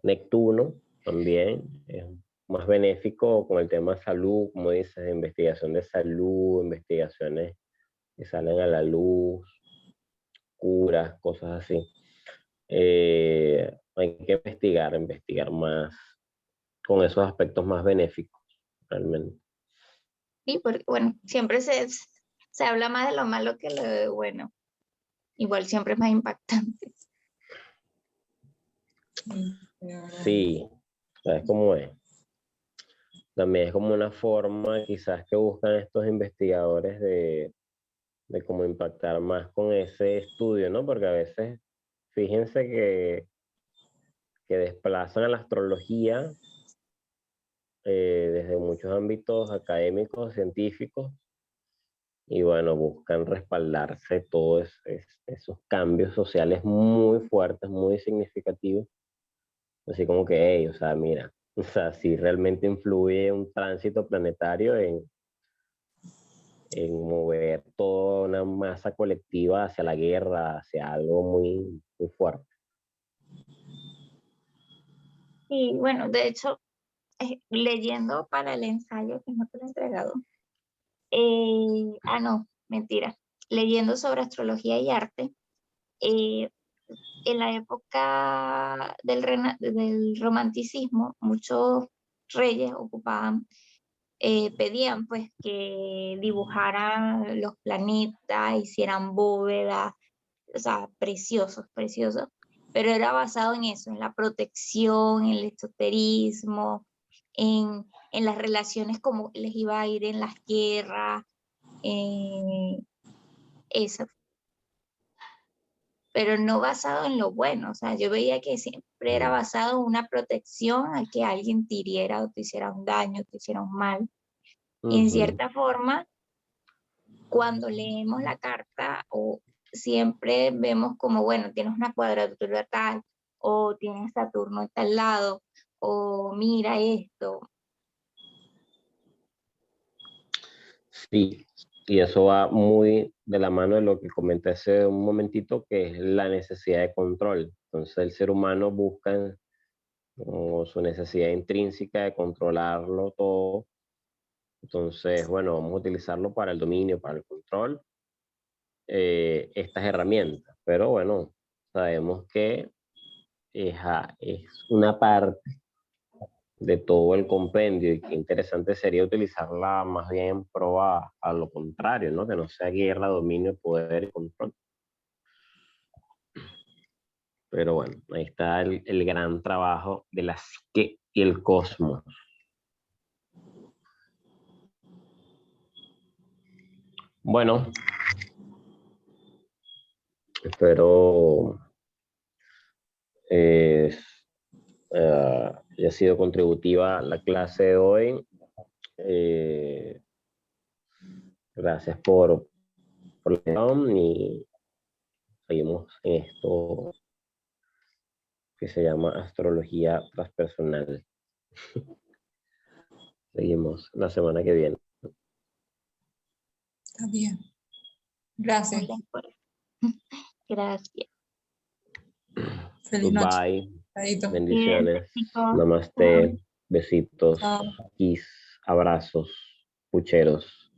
Neptuno también es más benéfico con el tema de salud, como dices, investigación de salud, investigaciones que salen a la luz, curas, cosas así. Hay que investigar más con esos aspectos más benéficos, realmente. Sí, porque bueno, siempre se habla más de lo malo que lo de bueno. Igual siempre es más impactante. Sí, ¿sabes cómo es? También es como una forma quizás que buscan estos investigadores de cómo impactar más con ese estudio, ¿no? Porque a veces, fíjense que desplazan a la astrología desde muchos ámbitos académicos, científicos, y bueno, buscan respaldarse todos esos cambios sociales muy fuertes, muy significativos, así como que, hey, o sea, mira, o sea, si realmente influye un tránsito planetario en mover toda una masa colectiva hacia la guerra, hacia algo muy, muy fuerte. Y bueno, de hecho, leyendo para el ensayo, que no te lo he entregado. No, mentira. Leyendo sobre astrología y arte, en la época del romanticismo, muchos reyes pedían pues que dibujaran los planetas, hicieran bóvedas, o sea, preciosos, pero era basado en eso, en la protección, en el esoterismo, en las relaciones, como les iba a ir en las guerras, eso. Pero no basado en lo bueno, o sea, yo veía que siempre era basado en una protección a que alguien te hiriera o te hiciera un daño, te hiciera un mal. Y en cierta forma, cuando leemos la carta, o siempre vemos como, bueno, tienes una cuadratura tal, o tienes Saturno en tal lado, o mira esto. Sí, y eso va muy de la mano de lo que comenté hace un momentito, que es la necesidad de control. Entonces el ser humano busca su necesidad intrínseca de controlarlo todo. Entonces, bueno, vamos a utilizarlo para el dominio, para el control, estas herramientas. Pero bueno, sabemos que es una parte de todo el compendio y qué interesante sería utilizarla más bien en pro a lo contrario, ¿no? Que no sea guerra, dominio, poder y control. Pero bueno, ahí está el gran trabajo de la psique y el cosmos. Bueno, espero haya sido contributiva la clase de hoy. Gracias por la atención y seguimos en esto que se llama astrología transpersonal. Seguimos la semana que viene. Está bien. Gracias. Gracias. Feliz noche. Bye. Chaito. Bendiciones. Bien, Namaste. Besitos. Chao. Kiss. Abrazos. Pucheros.